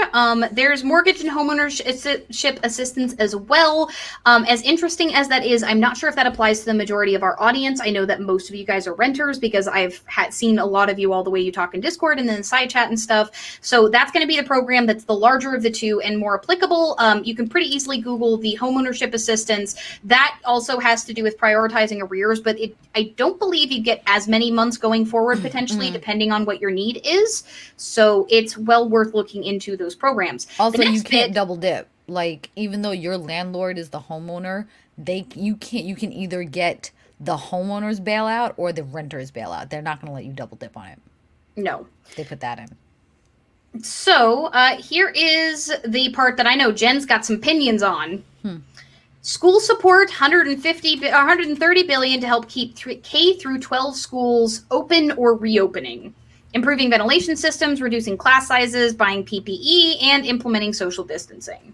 there's mortgage and homeownership assistance as well. As interesting as that is, I'm not sure if that applies to the majority of our audience. I know that most of you guys are renters because I've seen a lot of you all the way you talk in Discord and then side chat and stuff. So that's going to be the program that's the larger of the two and more applicable. You can pretty easily Google the homeownership assistance. That also has to do with prioritizing arrears, but I don't believe you get as many months going forward potentially, depending on what your need is. So it's well worth looking into those programs. Also, you can't double dip. Like, even though your landlord is the homeowner, you can either get the homeowner's bailout or the renter's bailout. They're not going to let you double dip on it. No. They put that in. So here is the part that I know Jen's got some opinions on. School support, 130 billion to help keep K through 12 schools open or reopening. Improving ventilation systems, reducing class sizes, buying PPE, and implementing social distancing.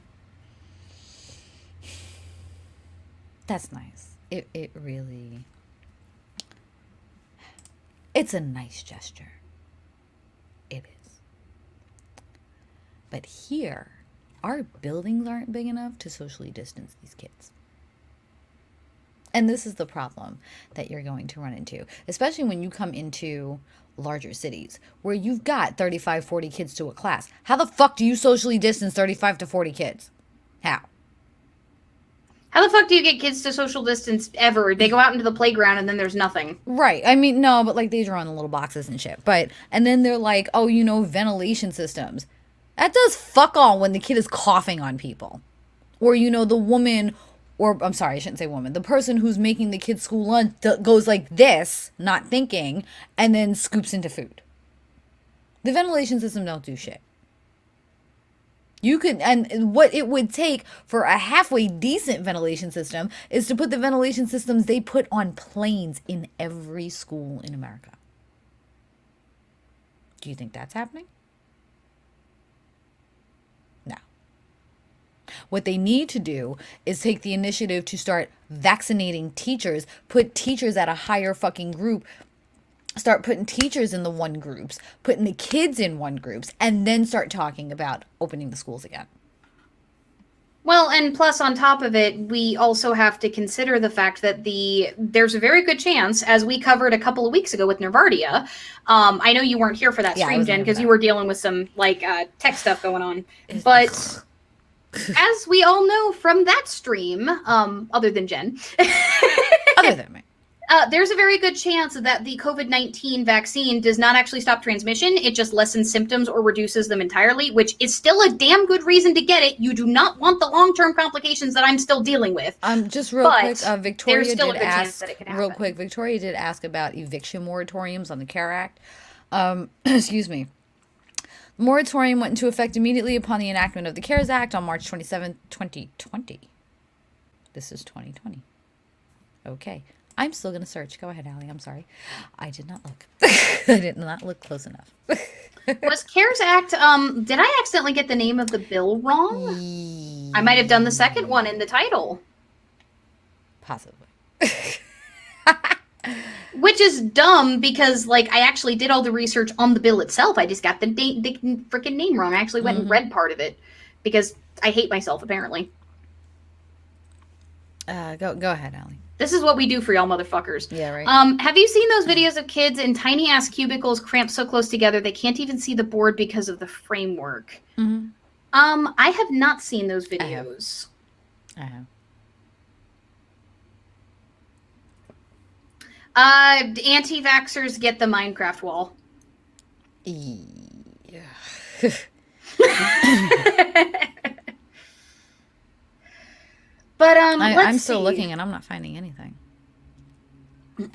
That's nice. It really... It's a nice gesture. It is. But here, our buildings aren't big enough to socially distance these kids. And this is the problem that you're going to run into, especially when you come into larger cities where you've got 35, 40 kids to a class. How the fuck do you socially distance 35 to 40 kids? How? How the fuck do you get kids to social distance ever? They go out into the playground and then there's nothing. Right. I mean, no, but like they draw in the little boxes and shit. And then they're like, oh, ventilation systems. That does fuck all when the kid is coughing on people. Or, the woman, or I'm sorry, I shouldn't say woman. The person who's making the kid's school lunch goes like this, not thinking, and then scoops into food. The ventilation system don't do shit. You could, and what it would take for a halfway decent ventilation system is to put the ventilation systems they put on planes in every school in America. Do you think that's happening? No. What they need to do is take the initiative to start vaccinating teachers, put teachers at a higher fucking group, start putting teachers in the one groups, putting the kids in one groups, and then start talking about opening the schools again. Well, and plus on top of it, we also have to consider the fact that there's a very good chance, as we covered a couple of weeks ago with Nervardia. I know you weren't here for that stream, Jen, because you were dealing with some tech stuff going on. But as we all know from that stream, other than Jen, other than me. There's a very good chance that the COVID-19 vaccine does not actually stop transmission. It just lessens symptoms or reduces them entirely, which is still a damn good reason to get it. You do not want the long-term complications that I'm still dealing with. Just real quick, Victoria did ask, real quick, Victoria did ask about eviction moratoriums on the CARE Act. Excuse me. The moratorium went into effect immediately upon the enactment of the CARES Act on March 27, 2020. This is 2020. Okay. I'm still going to search. Go ahead, Allie. I'm sorry. I did not look. I did not look close enough. Was CARES Act, did I accidentally get the name of the bill wrong? I might have done the second one in the title. Possibly. Which is dumb because, I actually did all the research on the bill itself. I just got the freaking name wrong. I actually went and read part of it because I hate myself, apparently. Go ahead, Allie. This is what we do for y'all motherfuckers. Yeah, right. Have you seen those videos of kids in tiny ass cubicles cramped so close together they can't even see the board because of the framework? Mm-hmm. I have not seen those videos. I have. Anti-vaxxers get the Minecraft wall. Yeah. But I'm still looking and I'm not finding anything.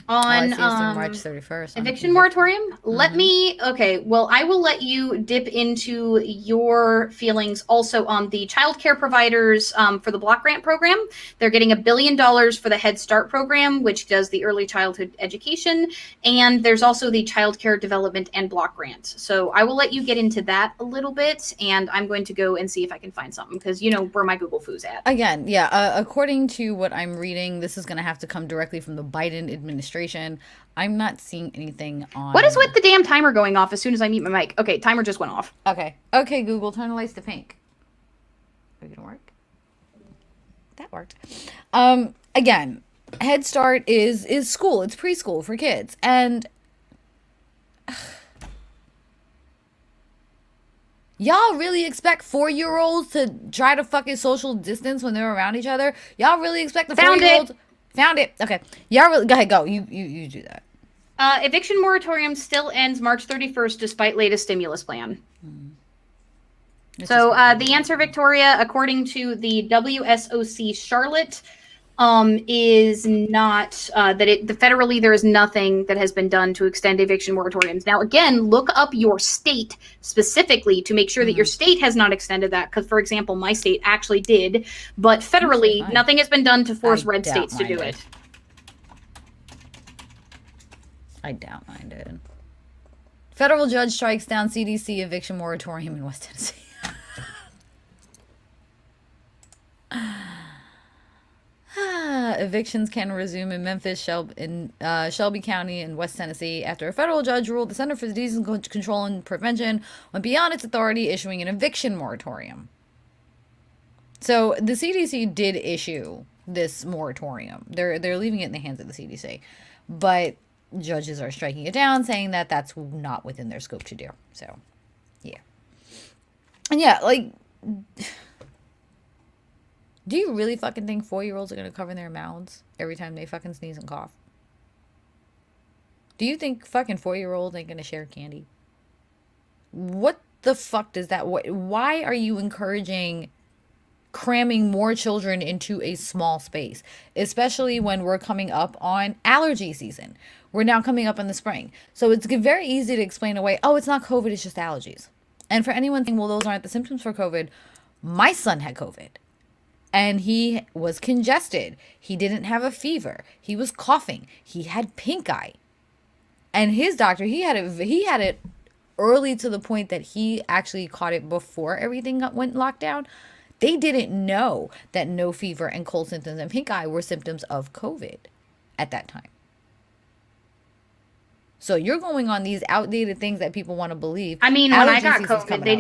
On March 31st. Eviction moratorium? Well, I will let you dip into your feelings also on the child care providers for the block grant program. They're getting $1 billion for the Head Start program, which does the early childhood education. And there's also the child care development and block grant. So I will let you get into that a little bit. And I'm going to go and see if I can find something because you know where my Google Foo's at. Again, yeah. According to what I'm reading, this is going to have to come directly from the Biden administration. I'm not seeing anything on... What is with the damn timer going off as soon as I mute my mic? Okay, timer just went off. Okay, Google, turn the lights to pink. Are you gonna work? That worked. Again, Head Start is school. It's preschool for kids. And... y'all really expect 4-year-olds to try to fucking social distance when they're around each other? Y'all really expect the 4-year-olds... Found it. Okay. Y'all really... Go ahead, go. You do that. Eviction moratorium still ends March 31st despite latest stimulus plan. So the answer, Victoria, according to the WSOC Charlotte, is not federally there is nothing that has been done to extend eviction moratoriums. Now, again, look up your state specifically to make sure that your state has not extended that. Because, for example, my state actually did, but federally, nothing has been done to force red states to do it. I doubt mine did. Federal judge strikes down CDC eviction moratorium in West Tennessee. Evictions can resume in Memphis, Shelby County, and West Tennessee after a federal judge ruled the Center for Disease Control and Prevention went beyond its authority, issuing an eviction moratorium. So the CDC did issue this moratorium. They're leaving it in the hands of the CDC, but judges are striking it down, saying that that's not within their scope to do. So, yeah. And yeah, like, do you really fucking think 4-year-olds are going to cover their mouths every time they fucking sneeze and cough? Do you think fucking 4-year-olds ain't going to share candy? What the fuck does that... Why are you encouraging cramming more children into a small space? Especially when we're coming up on allergy season. We're now coming up in the spring. So it's very easy to explain away, oh, it's not COVID, it's just allergies. And for anyone thinking, well, those aren't the symptoms for COVID, my son had COVID. And he was congested. He didn't have a fever. He was coughing. He had pink eye. And his doctor, he had it early to the point that he actually caught it before everything went lockdown. They didn't know that no fever and cold symptoms and pink eye were symptoms of COVID at that time. So you're going on these outdated things that people want to believe. I mean, when I got COVID, they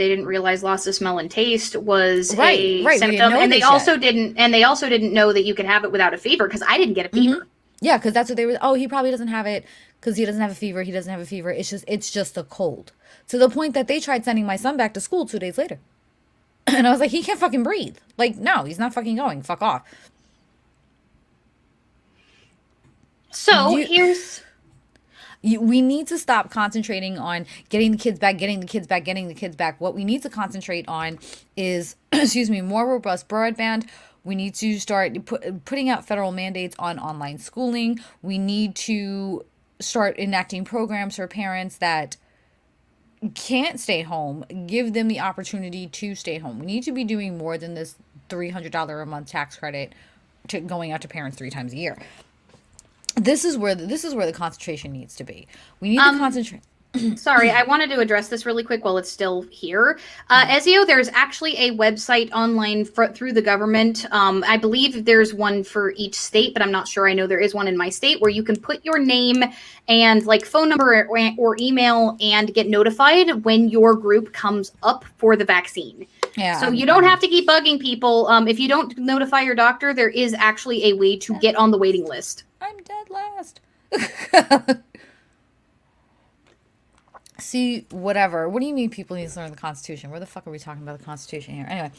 didn't realize loss of smell and taste was a symptom, and they also didn't know that you could have it without a fever, because I didn't get a fever. Mm-hmm. Yeah, because that's what they were. Oh, he probably doesn't have it because he doesn't have a fever. He doesn't have a fever. It's just a cold. To the point that they tried sending my son back to school 2 days later, and I was like, he can't fucking breathe. Like, no, he's not fucking going. Fuck off. So we need to stop concentrating on getting the kids back. What we need to concentrate on is, more robust broadband. We need to start putting out federal mandates on online schooling. We need to start enacting programs for parents that can't stay home, give them the opportunity to stay home. We need to be doing more than this $300 a month tax credit to going out to parents 3 times a year. This is where the concentration needs to be. We need to concentrate. Sorry, I wanted to address this really quick while it's still here. Ezio, there's actually a website online through the government. I believe there's one for each state, but I'm not sure. I know there is one in my state where you can put your name and like phone number or email and get notified when your group comes up for the vaccine. Yeah. So you don't have to keep bugging people. If you don't notify your doctor, there is actually a way to get on the waiting list. I'm dead last. See, whatever. What do you mean people need to learn the Constitution? Where the fuck are we talking about the Constitution here? Anyway.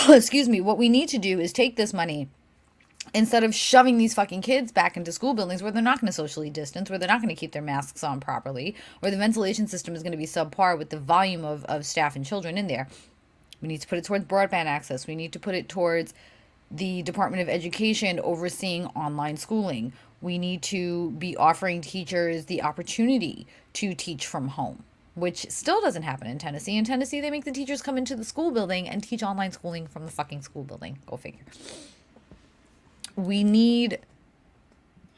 Excuse me. What we need to do is take this money, instead of shoving these fucking kids back into school buildings where they're not going to socially distance, where they're not going to keep their masks on properly, where the ventilation system is going to be subpar with the volume of staff and children in there. We need to put it towards broadband access. We need to put it towards the Department of Education overseeing online schooling. We need to be offering teachers the opportunity to teach from home, which still doesn't happen in Tennessee. In Tennessee, they make the teachers come into the school building and teach online schooling from the fucking school building. Go figure. We need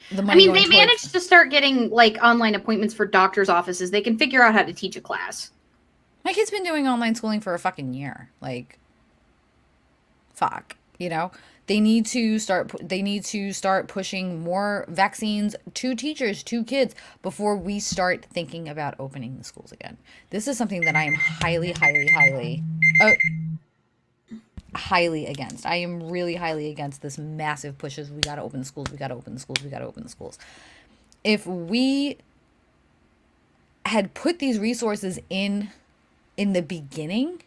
the money. I mean, they managed to start getting like online appointments for doctors' offices. They can figure out how to teach a class. My kid's been doing online schooling for a fucking year. Like, fuck, you know? They need to start pushing more vaccines to teachers, to kids, before we start thinking about opening the schools again. This is something that I am highly against. I am really highly against this massive pushes. We got to open the schools. We got to open the schools. We got to open the schools. If we had put these resources in the beginning,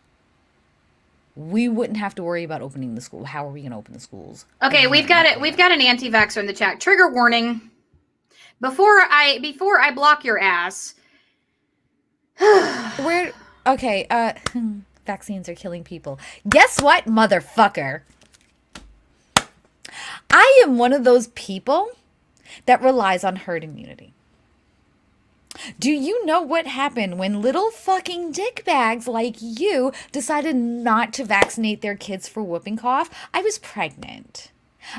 we wouldn't have to worry about opening the school. How are we going to open the schools? Okay, we've got it. We've got an anti-vaxxer in the chat. Trigger warning. Before I block your ass. Okay, vaccines are killing people. Guess what, motherfucker? I am one of those people that relies on herd immunity. Do you know what happened when little fucking dickbags like you decided not to vaccinate their kids for whooping cough? I was pregnant.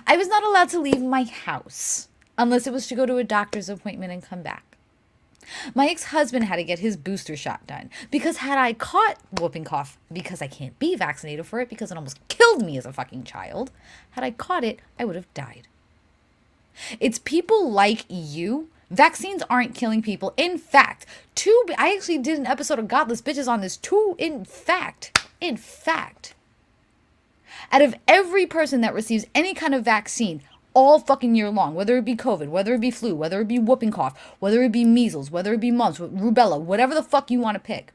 I was not allowed to leave my house unless it was to go to a doctor's appointment and come back. My ex-husband had to get his booster shot done because had I caught whooping cough, because I can't be vaccinated for it because it almost killed me as a fucking child, had I caught it, I would have died. It's people like you. Vaccines aren't killing people. In fact, I actually did an episode of Godless Bitches on this too. In fact, out of every person that receives any kind of vaccine all fucking year long, whether it be COVID, whether it be flu, whether it be whooping cough, whether it be measles, whether it be mumps, rubella, whatever the fuck you want to pick,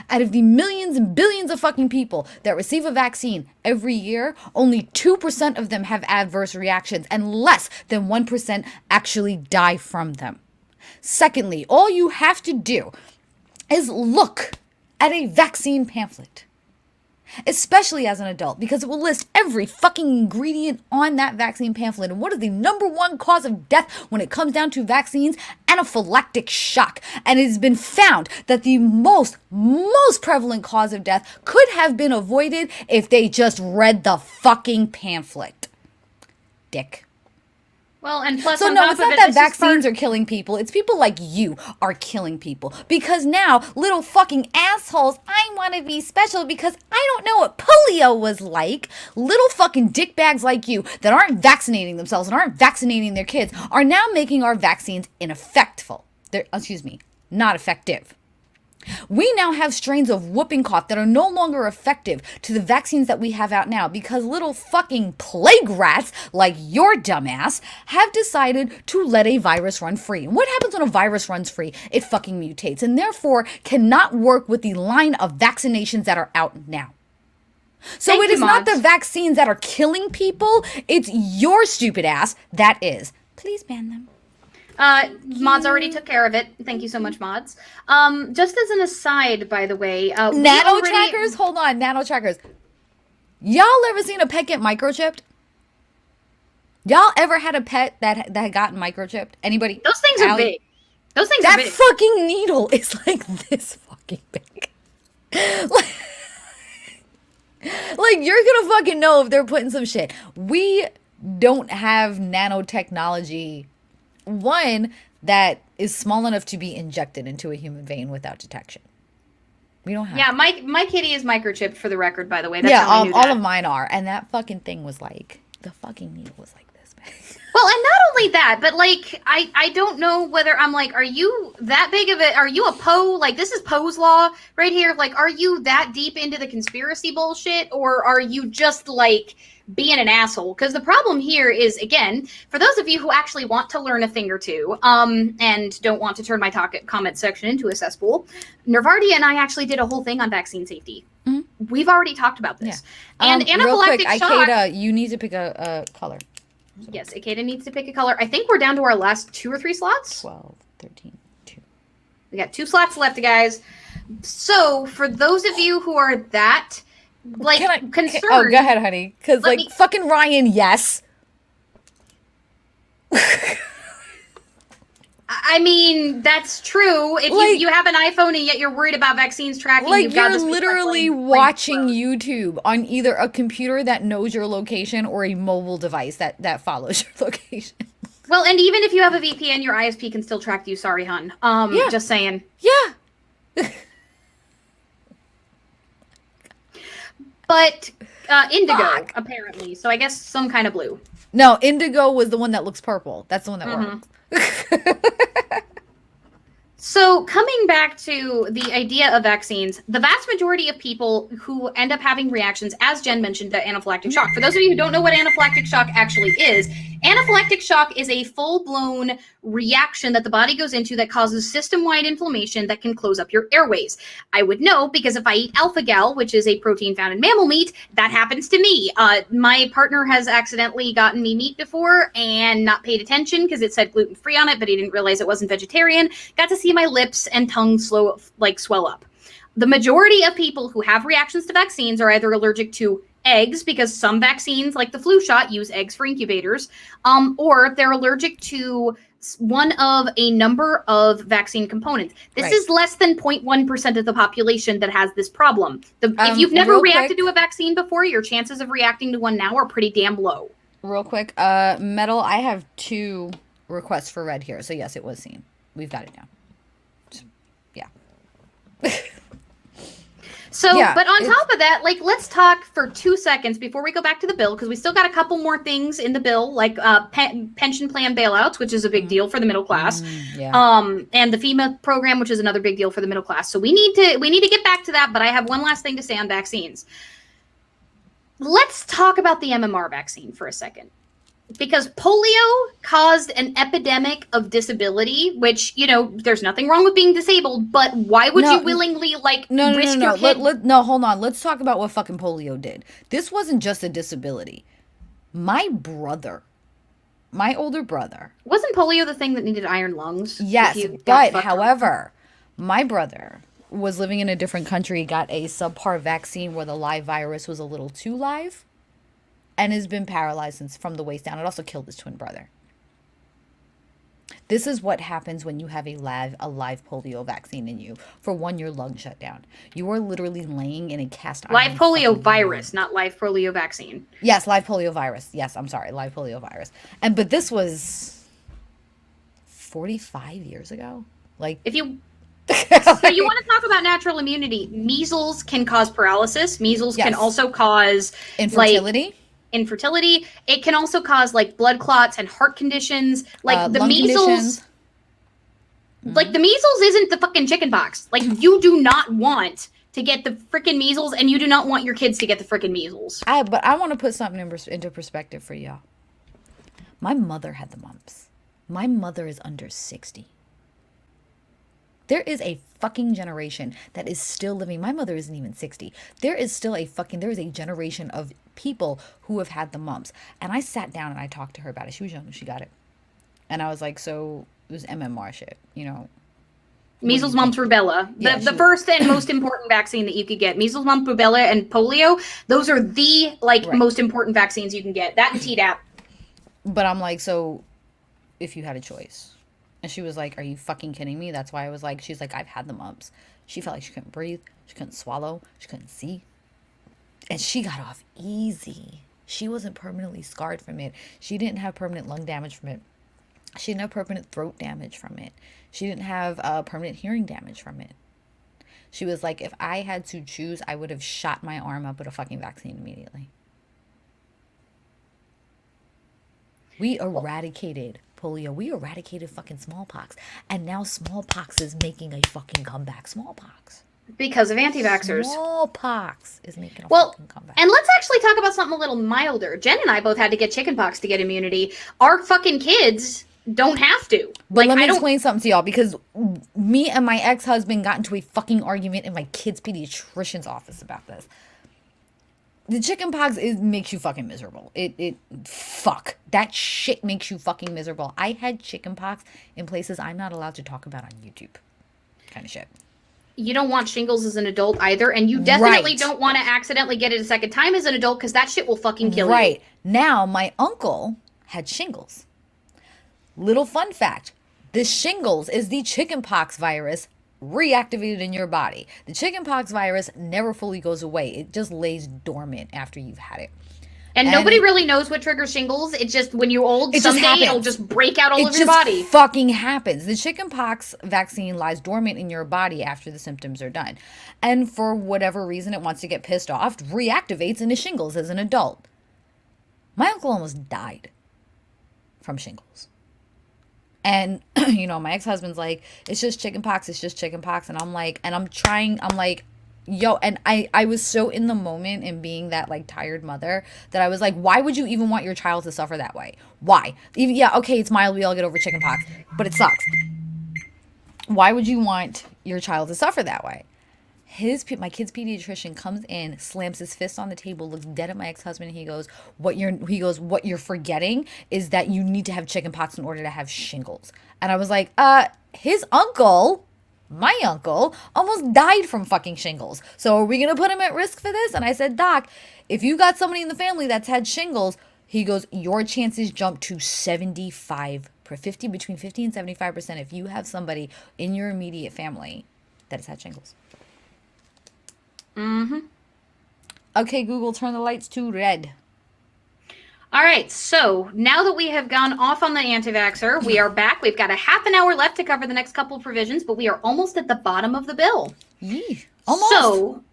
out of the millions and billions of fucking people that receive a vaccine every year, only 2% of them have adverse reactions and less than 1% actually die from them. Secondly, all you have to do is look at a vaccine pamphlet, especially as an adult, because it will list every fucking ingredient on that vaccine pamphlet. And what is the number one cause of death when it comes down to vaccines? Anaphylactic shock. And it has been found that the most prevalent cause of death could have been avoided if they just read the fucking pamphlet. Dick. Well, and plus, so no, it's not that vaccines are killing people. It's people like you are killing people. Because now, little fucking assholes, I want to be special because I don't know what polio was like. Little fucking dickbags like you that aren't vaccinating themselves and aren't vaccinating their kids are now making our vaccines ineffectual. Not effective. We now have strains of whooping cough that are no longer effective to the vaccines that we have out now because little fucking plague rats like your dumbass have decided to let a virus run free. And what happens when a virus runs free? It fucking mutates and therefore cannot work with the line of vaccinations that are out now. So it is not the vaccines that are killing people. It's your stupid ass that is. Please ban them. Mods already took care of it. Thank you so much, Mods. Just as an aside, by the way, trackers. Hold on, nano trackers. Y'all ever seen a pet get microchipped? Y'all ever had a pet that had gotten microchipped? Anybody? Those things are big. Those things are big. That fucking needle is like this fucking big. Like you're gonna fucking know if they're putting some shit. We don't have nanotechnology. One that is small enough to be injected into a human vein without detection. We don't have. Yeah, my kitty is microchipped for the record, by the way. That's all of mine are, and that fucking thing was like the fucking needle was like this big. Well, and not only that, but like I don't know whether I'm like, are you that big of it? Are you a Poe? Like this is Poe's law right here. Like, are you that deep into the conspiracy bullshit, or are you just like being an asshole? Because the problem here is, again, for those of you who actually want to learn a thing or two, and don't want to turn my comment section into a cesspool, Nervardia and I actually did a whole thing on vaccine safety. Mm-hmm. We've already talked about this. Yeah. And anaphylactic real quick, shock. Ikeda, you need to pick a color. So. Yes, Ikeda needs to pick a color. I think we're down to our last 2 or 3 slots. 12, 13, 2. We got 2 slots left, guys. So for those of you who are that concerned. Oh, go ahead, honey. Because fucking Ryan, yes. I mean, that's true. If you have an iPhone and yet you're worried about vaccines tracking, you're literally watching YouTube on either a computer that knows your location or a mobile device that follows your location. Well, and even if you have a VPN, your ISP can still track you. Sorry, hun. Just saying. Yeah. But indigo, apparently. So I guess some kind of blue. No, indigo was the one that looks purple. That's the one that works. So coming back to the idea of vaccines, the vast majority of people who end up having reactions, as Jen mentioned, to anaphylactic shock. For those of you who don't know what anaphylactic shock actually is, anaphylactic shock is a full-blown reaction that the body goes into that causes system-wide inflammation that can close up your airways. I would know because if I eat alpha-gal, which is a protein found in mammal meat, that happens to me. My partner has accidentally gotten me meat before and not paid attention because it said gluten-free on it, but he didn't realize it wasn't vegetarian. Got to see my lips and tongue swell up. the majority of people who have reactions to vaccines are either allergic to eggs, because some vaccines, like the flu shot, use eggs for incubators, or they're allergic to one of a number of vaccine components. This is less than 0.1% of the population that has this problem. If you've never reacted to a vaccine before, your chances of reacting to one now are pretty damn low. Real quick, Metal, I have 2 requests for red here. So yes, it was seen. We've got it now. Yeah. So, yeah, but on top of that, like, let's talk for 2 seconds before we go back to the bill, because we still got a couple more things in the bill, like pension plan bailouts, which is a big deal for the middle class, and the FEMA program, which is another big deal for the middle class. So we need to get back to that. But I have one last thing to say on vaccines. Let's talk about the MMR vaccine for a second. Because polio caused an epidemic of disability, which, you know, there's nothing wrong with being disabled, but why would you willingly, like, risk your kid? No, hold on. Let's talk about what fucking polio did. This wasn't just a disability. My brother, my older brother. Wasn't polio the thing that needed iron lungs? Yes, but however, my brother was living in a different country, got a subpar vaccine where the live virus was a little too live, and has been paralyzed from the waist down. It also killed his twin brother. This is what happens when you have a live polio vaccine in you. For one, your lungs shut down. You are literally laying in a cast iron. Live polio virus, not live polio vaccine. Yes, live polio virus. Yes, I'm sorry, live polio virus. But this was 45 years ago. Like, if you so you want to talk about natural immunity? Measles can cause paralysis. Measles can also cause infertility. Infertility. It can also cause like blood clots and heart conditions. Like the measles. Like the measles isn't the fucking chicken pox. Like, you do not want to get the freaking measles, and you do not want your kids to get the freaking measles. But I want to put something into perspective for y'all. My mother had the mumps. My mother is under 60. There is a fucking generation that is still living. My mother isn't even 60. There is a generation of people who have had the mumps. And I sat down and I talked to her about it. She was young when she got it. And I was like, so it was MMR shit, you know. Measles, mumps, rubella. The first and most important vaccine that you could get. Measles, mumps, rubella, and polio. Those are the most important vaccines you can get. That and Tdap. But I'm like, so if you had a choice. And she was like, are you fucking kidding me? That's why I was like, she's like, I've had the mumps. She felt like she couldn't breathe. She couldn't swallow. She couldn't see. And she got off easy. She wasn't permanently scarred from it. She didn't have permanent lung damage from it. She didn't have permanent throat damage from it. She didn't have permanent hearing damage from it. She was like, if I had to choose, I would have shot my arm up with a fucking vaccine immediately. We eradicated polio. We eradicated fucking smallpox. And now smallpox is making a fucking comeback. Smallpox. Because of anti-vaxxers. Smallpox is making a fucking comeback. And let's actually talk about something a little milder. Jen and I both had to get chickenpox to get immunity. Our fucking kids don't have to. But let me explain something to y'all, because me and my ex-husband got into a fucking argument in my kid's pediatrician's office about this. The chickenpox makes you fucking miserable. Fuck. That shit makes you fucking miserable. I had chickenpox in places I'm not allowed to talk about on YouTube. Kind of shit. You don't want shingles as an adult either, and you definitely don't want to accidentally get it a second time as an adult, because that shit will fucking kill you. Right. Now, my uncle had shingles. Little fun fact. The shingles is the chickenpox virus reactivated in your body. The chickenpox virus never fully goes away. It just lays dormant after you've had it. And nobody really knows what triggers shingles. It's just when you're old, someday it'll just break out all over your body. It just fucking happens. The chickenpox vaccine lies dormant in your body after the symptoms are done. And for whatever reason it wants to get pissed off, reactivates into shingles as an adult. My uncle almost died from shingles. And, you know, my ex-husband's like, it's just chickenpox. It's just chickenpox. And I'm like, yo, and I was so in the moment and being that like tired mother that I was like, why would you even want your child to suffer that way? Why? Even, yeah, okay, it's mild, we all get over chickenpox, but it sucks. Why would you want your child to suffer that way? My kid's pediatrician comes in, slams his fist on the table, looks dead at my ex-husband, and he goes, what you're forgetting is that you need to have chickenpox in order to have shingles. And I was like, his uncle my uncle almost died from fucking shingles. So are we going to put him at risk for this? And I said, Doc, if you got somebody in the family that's had shingles, he goes, your chances jump to 75 per 50, between 50 and 75% if you have somebody in your immediate family that has had shingles. Mm-hmm. Okay, Google, turn the lights to red. All right, so now that we have gone off on the anti-vaxxer, we are back. We've got a half an hour left to cover the next couple of provisions, but we are almost at the bottom of the bill. Yee, almost. So,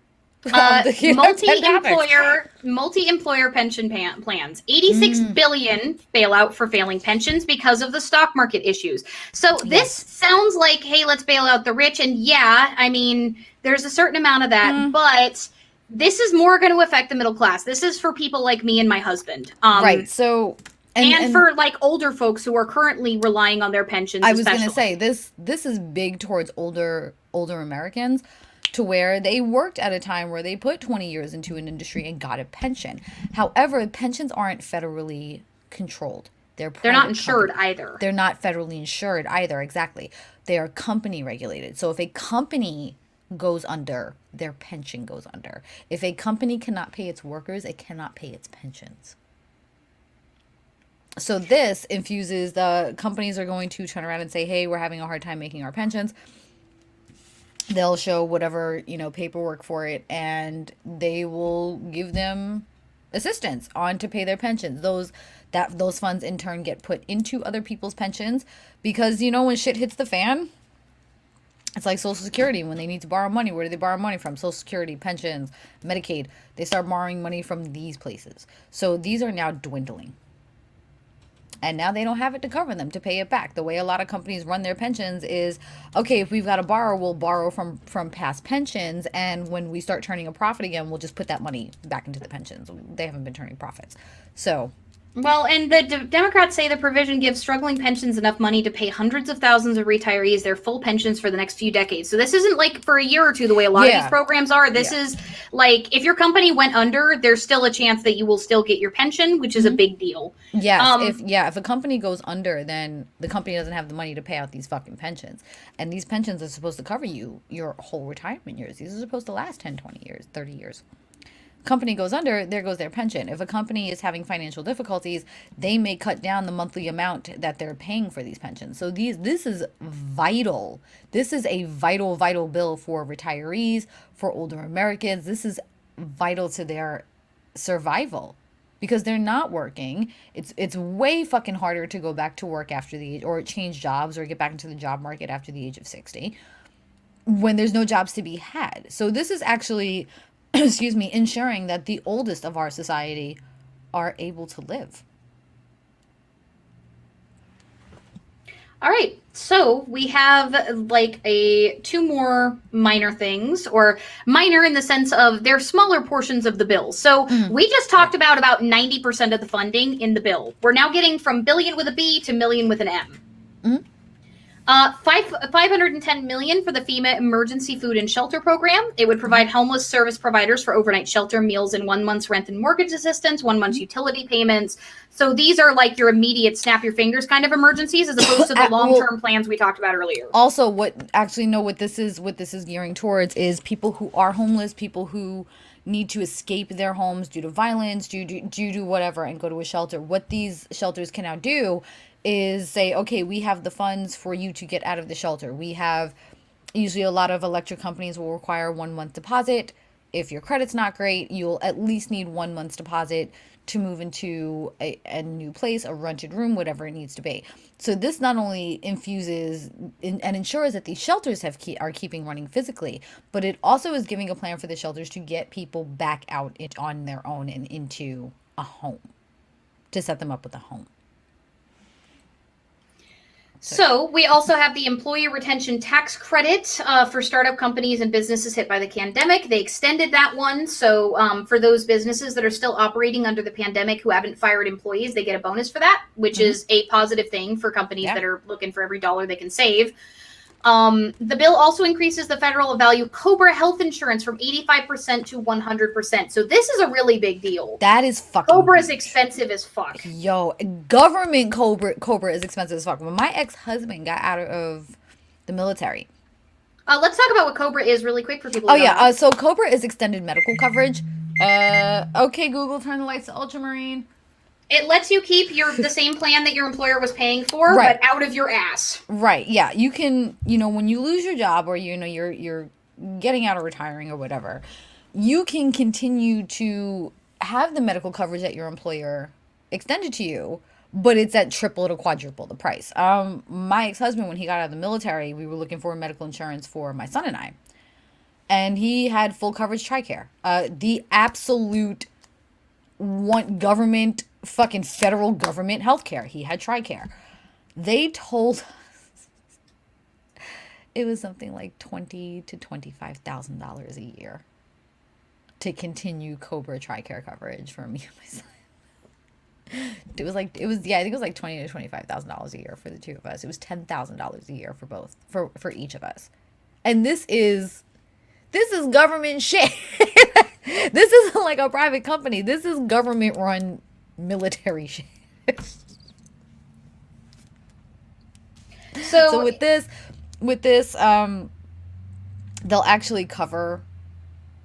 multi-employer pension plans, 86 billion bailout for failing pensions because of the stock market issues. So this sounds like, hey, let's bail out the rich. And yeah, I mean, there's a certain amount of that, but this is more going to affect the middle class. This is for people like me and my husband. Right. So, and for like older folks who are currently relying on their pensions. I was going to say this is big towards older Americans, to where they worked at a time where they put 20 years into an industry and got a pension. However, pensions aren't federally controlled. They're not insured either. They're not federally insured either. Exactly. They are company regulated. So if a company goes under, their pension goes under. If a company cannot pay its workers, it cannot pay its pensions. So this infuses, the companies are going to turn around and say, hey, we're having a hard time making our pensions. They'll show whatever, paperwork for it, and they will give them assistance on to pay their pensions. Those funds in turn get put into other people's pensions, because when shit hits the fan, it's like Social Security. When they need to borrow money, where do they borrow money from? Social Security, pensions, Medicaid. They start borrowing money from these places. So these are now dwindling. And now they don't have it to cover them, to pay it back. The way a lot of companies run their pensions is, okay, if we've got to borrow, we'll borrow from past pensions. And when we start turning a profit again, we'll just put that money back into the pensions. They haven't been turning profits. So... Well, and the Democrats say the provision gives struggling pensions enough money to pay hundreds of thousands of retirees their full pensions for the next few decades. So this isn't like for a year or two the way a lot of these programs are. This is like, if your company went under, there's still a chance that you will still get your pension, which is a big deal. Yes. If a company goes under, then the company doesn't have the money to pay out these fucking pensions. And these pensions are supposed to cover you your whole retirement years. These are supposed to last 10, 20 years, 30 years. Company goes under, there goes their pension. If a company is having financial difficulties, they may cut down the monthly amount that they're paying for these pensions. So this is vital. This is a vital bill for retirees, for older Americans. This is vital to their survival, because they're not working. It's way fucking harder to go back to work after the age, or change jobs, or get back into the job market after the age of 60, when there's no jobs to be had. So this is actually ensuring that the oldest of our society are able to live. All right, so we have like two more minor things, or minor in the sense of they're smaller portions of the bill. So we just talked about 90% of the funding in the bill. We're now getting from billion with a B to million with an M. 510 million for the FEMA Emergency Food and Shelter Program. It would provide homeless service providers for overnight shelter, meals, and 1 month's rent and mortgage assistance, 1 month's utility payments. So these are like your immediate snap your fingers kind of emergencies, as opposed to the long-term plans we talked about earlier. Also, what this is gearing towards is people who are homeless, people who need to escape their homes due to violence, due to whatever, and go to a shelter. What these shelters can now do is say, okay, we have the funds for you to get out of the shelter. We have, usually a lot of electric companies will require 1 month deposit. If your credit's not great, you'll at least need 1 month's deposit to move into a new place, a rented room, whatever it needs to be. So this not only infuses and ensures that these shelters are keeping running physically, but it also is giving a plan for the shelters to get people back out on their own and into a home, to set them up with a home. So we also have the employee retention tax credit for startup companies and businesses hit by the pandemic. They extended that one. So for those businesses that are still operating under the pandemic who haven't fired employees, they get a bonus for that, which is a positive thing for companies that are looking for every dollar they can save. The bill also increases the federal value COBRA health insurance from 85% to 100%. So this is a really big deal. That is fucking COBRA is expensive as fuck. Yo, government COBRA is expensive as fuck. When my ex-husband got out of the military, Let's talk about what Cobra is really quick for people. Oh yeah, so Cobra is extended medical coverage. Okay, Google, turn the lights to ultramarine. It lets you keep the same plan that your employer was paying for, right. but out of your ass. Right. Yeah, you can. When you lose your job, or you're getting out or retiring or whatever, you can continue to have the medical coverage that your employer extended to you, but it's at triple to quadruple the price. My ex-husband, when he got out of the military, we were looking for medical insurance for my son and I, and he had full coverage TRICARE, the absolute government, fucking federal government healthcare. He had TRICARE. They told us it was something like $20,000 to $25,000 a year to continue Cobra TRICARE coverage for me and my son. I think it was like $20,000 to $25,000 a year for the two of us. It was $10,000 a year for both, for each of us. And this is government shit. This isn't like a private company. This is government run military shit. So with this, they'll actually cover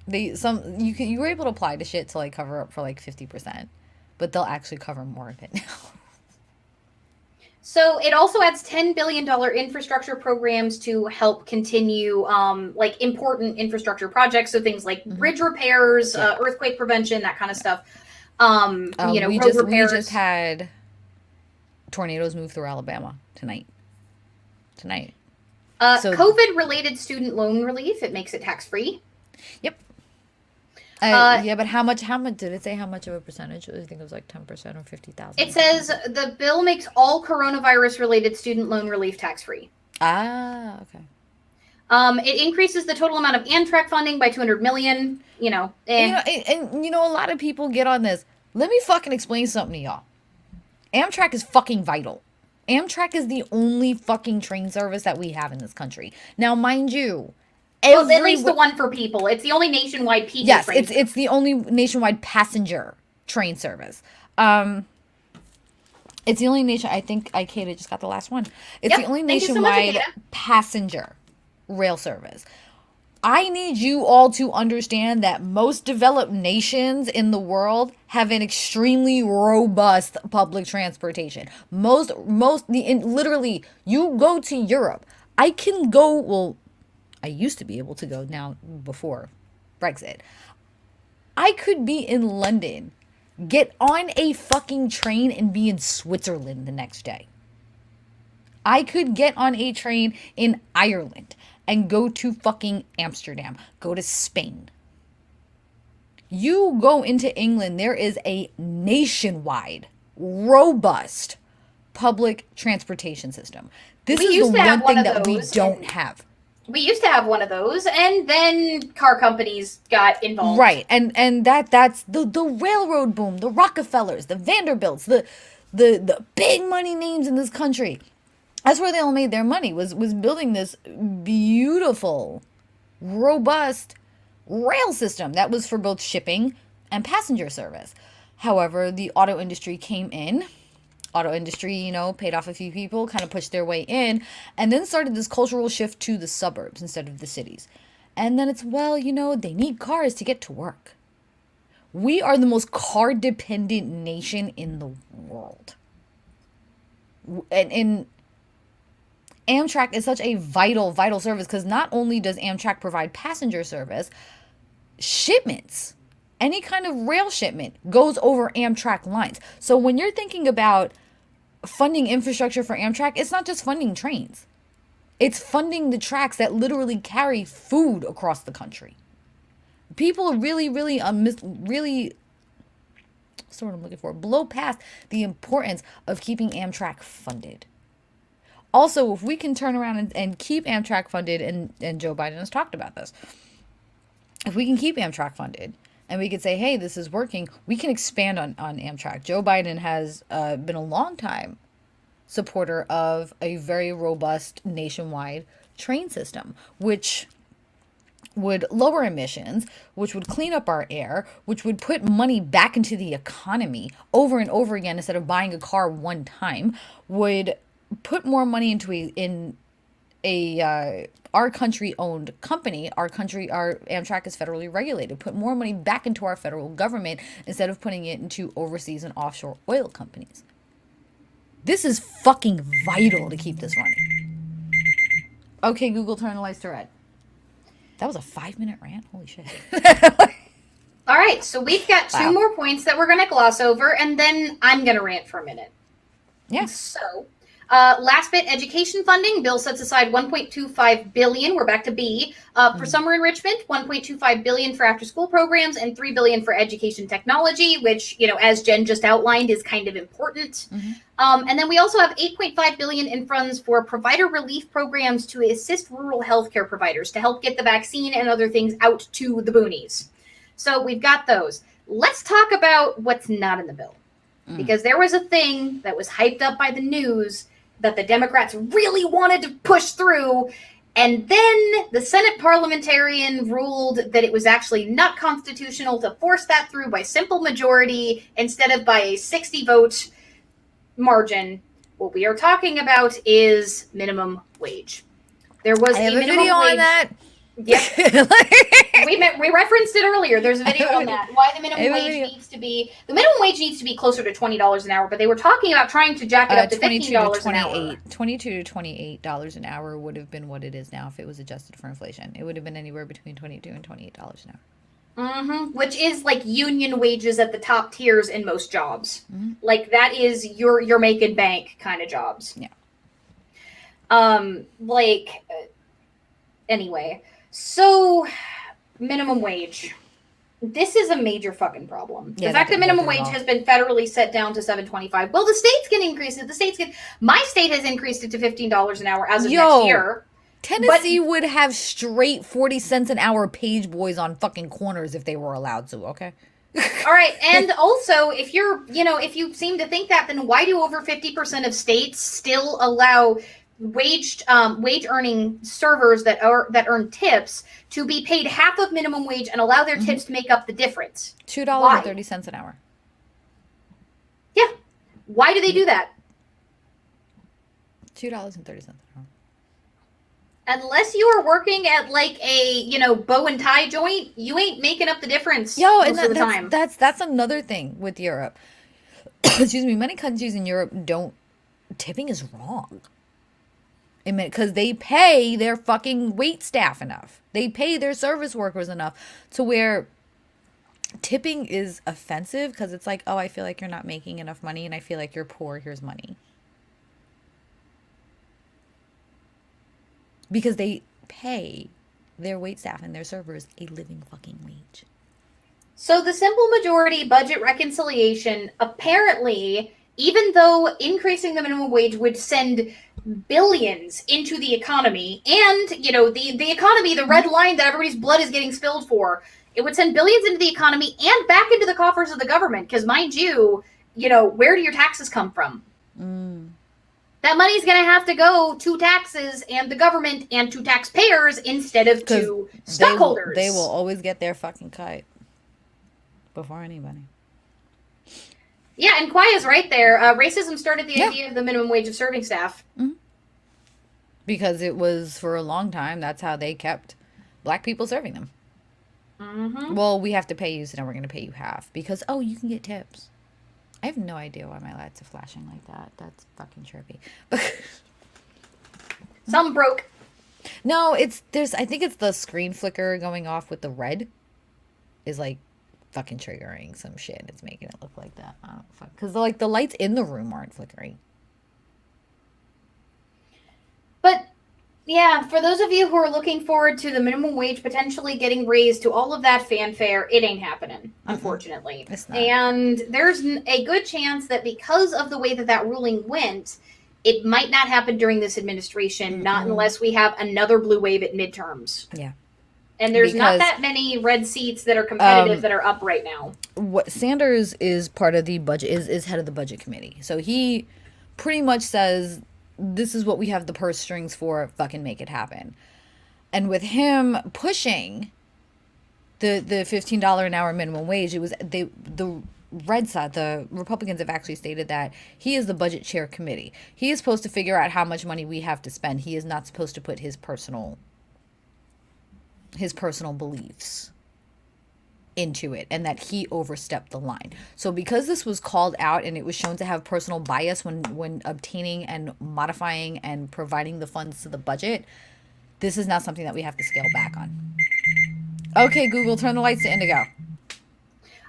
you were able to apply to shit to like cover up for like 50%, but they'll actually cover more of it now. So it also adds $10 billion infrastructure programs to help continue like important infrastructure projects. So things like bridge repairs, earthquake prevention, that kind of stuff. Road repairs. We just had tornadoes move through Alabama tonight. COVID-related student loan relief. It makes it tax-free. Yep. But how much did it say? How much of a percentage? I think it was like 10% or 50,000. It says the bill makes all coronavirus-related student loan relief tax-free. Ah, okay. It increases the total amount of Amtrak funding by $200 million. A lot of people get on this. Let me fucking explain something to y'all. Amtrak is fucking vital. Amtrak is the only fucking train service that we have in this country. Now, mind you, at least the one for people. It's the only nationwide people. Yes, it's the only nationwide passenger train service. It's the only I think JACandQuill just got the last one. It's the only nationwide passenger rail service. I need you all to understand that most developed nations in the world have an extremely robust public transportation. Literally, you go to Europe. I can go, well, I used to be able to go now before Brexit. I could be in London, get on a fucking train and be in Switzerland the next day. I could get on a train in Ireland and go to fucking Amsterdam, go to Spain. You go into England, there is a nationwide, robust public transportation system. This is the one thing that we don't have. We used to have one of those, and then car companies got involved. Right, and that's the railroad boom, the Rockefellers, the Vanderbilts, the big money names in this country. That's where they all made their money, was building this beautiful, robust rail system that was for both shipping and passenger service. However, the auto industry came in. Auto industry, paid off a few people, kind of pushed their way in, and then started this cultural shift to the suburbs instead of the cities. And then it's, they need cars to get to work. We are the most car-dependent nation in the world. And Amtrak is such a vital service because not only does Amtrak provide passenger service, shipments, any kind of rail shipment goes over Amtrak lines. So when you're thinking about funding infrastructure for Amtrak, it's not just funding trains. It's funding the tracks that literally carry food across the country. People really, what's the word I'm looking for? Blow past the importance of keeping Amtrak funded. Also, if we can turn around and keep Amtrak funded, and Joe Biden has talked about this, if we can keep Amtrak funded and we could say, hey, this is working, we can expand on Amtrak. Joe Biden has been a long time supporter of a very robust nationwide train system, which would lower emissions, which would clean up our air, which would put money back into the economy over and over again instead of buying a car one time, would put more money into our country owned company, our Amtrak is federally regulated. Put more money back into our federal government instead of putting it into overseas and offshore oil companies. This is fucking vital to keep this running. Okay, Google, turn the lights to red. That was a 5-minute rant? Holy shit. All right, so we've got two more points that we're going to gloss over, and then I'm going to rant for a minute. Yeah. So, last bit, education funding. Bill sets aside $1.25 billion. We're back to B. For summer enrichment, $1.25 billion for after-school programs, and $3 billion for education technology, which, as Jen just outlined, is kind of important. And then we also have $8.5 billion in funds for provider relief programs to assist rural healthcare providers to help get the vaccine and other things out to the boonies. So we've got those. Let's talk about what's not in the bill. Because there was a thing that was hyped up by the news that the Democrats really wanted to push through. And then the Senate parliamentarian ruled that it was actually not constitutional to force that through by simple majority instead of by a 60-vote margin. What we are talking about is minimum wage. There was a minimum video wage on that. Yep. we referenced it earlier. There's a video on that. Why the minimum wage needs to be closer to $20 an hour, but they were talking about trying to jack it up to $15 an hour. $22 to $28 an hour would have been what it is now if it was adjusted for inflation. It would have been anywhere between $22 and $28 an hour. Which is like union wages at the top tiers in most jobs. Like that is your making bank kind of jobs. Yeah. Anyway. So, minimum wage. This is a major fucking problem. The fact that minimum wage has been federally set down to $7.25. Well, the states can increase it. My state has increased it to $15 an hour as of next year. Tennessee would have straight 40 cents an hour page boys on fucking corners if they were allowed to, okay? All right, and also, if if you seem to think that, then why do over 50% of states still allow wage earning servers that earn tips to be paid half of minimum wage and allow their tips to make up the difference? $2.30 an hour. Yeah. Why do they do that? $2.30 an hour. Unless you are working at like a, bow and tie joint, you ain't making up the difference most of the time. That's another thing with Europe. Excuse me. Many countries in Europe tipping is wrong. Because they pay their fucking wait staff enough. They pay their service workers enough to where tipping is offensive because it's like, oh, I feel like you're not making enough money and I feel like you're poor. Here's money. Because they pay their wait staff and their servers a living fucking wage. So the simple majority budget reconciliation, apparently, even though increasing the minimum wage would send billions into the economy and, the economy, the red line that everybody's blood is getting spilled for, it would send billions into the economy and back into the coffers of the government. Because mind you, where do your taxes come from? That money's going to have to go to taxes and the government and to taxpayers instead of to stockholders. They will always get their fucking cut before anybody. Yeah, and Kwaya's right there. Racism started the idea of the minimum wage of serving staff. Because it was, for a long time, that's how they kept black people serving them. Well, we have to pay you, so now we're going to pay you half. Because, you can get tips. I have no idea why my lights are flashing like that. That's fucking trippy. Some broke. No, I think it's the screen flicker going off with the red is like fucking triggering some shit. It's making it look like that. I don't fuck. Because the lights in the room aren't flickering. But yeah, for those of you who are looking forward to the minimum wage potentially getting raised to all of that fanfare, it ain't happening, unfortunately. It's not. And there's a good chance that because of the way that ruling went, it might not happen during this administration, not unless we have another blue wave at midterms. Yeah. And there's not that many red seats that are competitive that are up right now. What Sanders is part of the budget, is head of the budget committee. So he pretty much says, this is what we have the purse strings for, fucking make it happen. And with him pushing the $15 an hour minimum wage, it was the red side, the Republicans have actually stated that he is the budget chair committee. He is supposed to figure out how much money we have to spend. He is not supposed to put his personal beliefs into it, and that he overstepped the line. So because this was called out and it was shown to have personal bias when obtaining and modifying and providing the funds to the budget, this is not something that we have to scale back on. Okay, Google, turn the lights to indigo.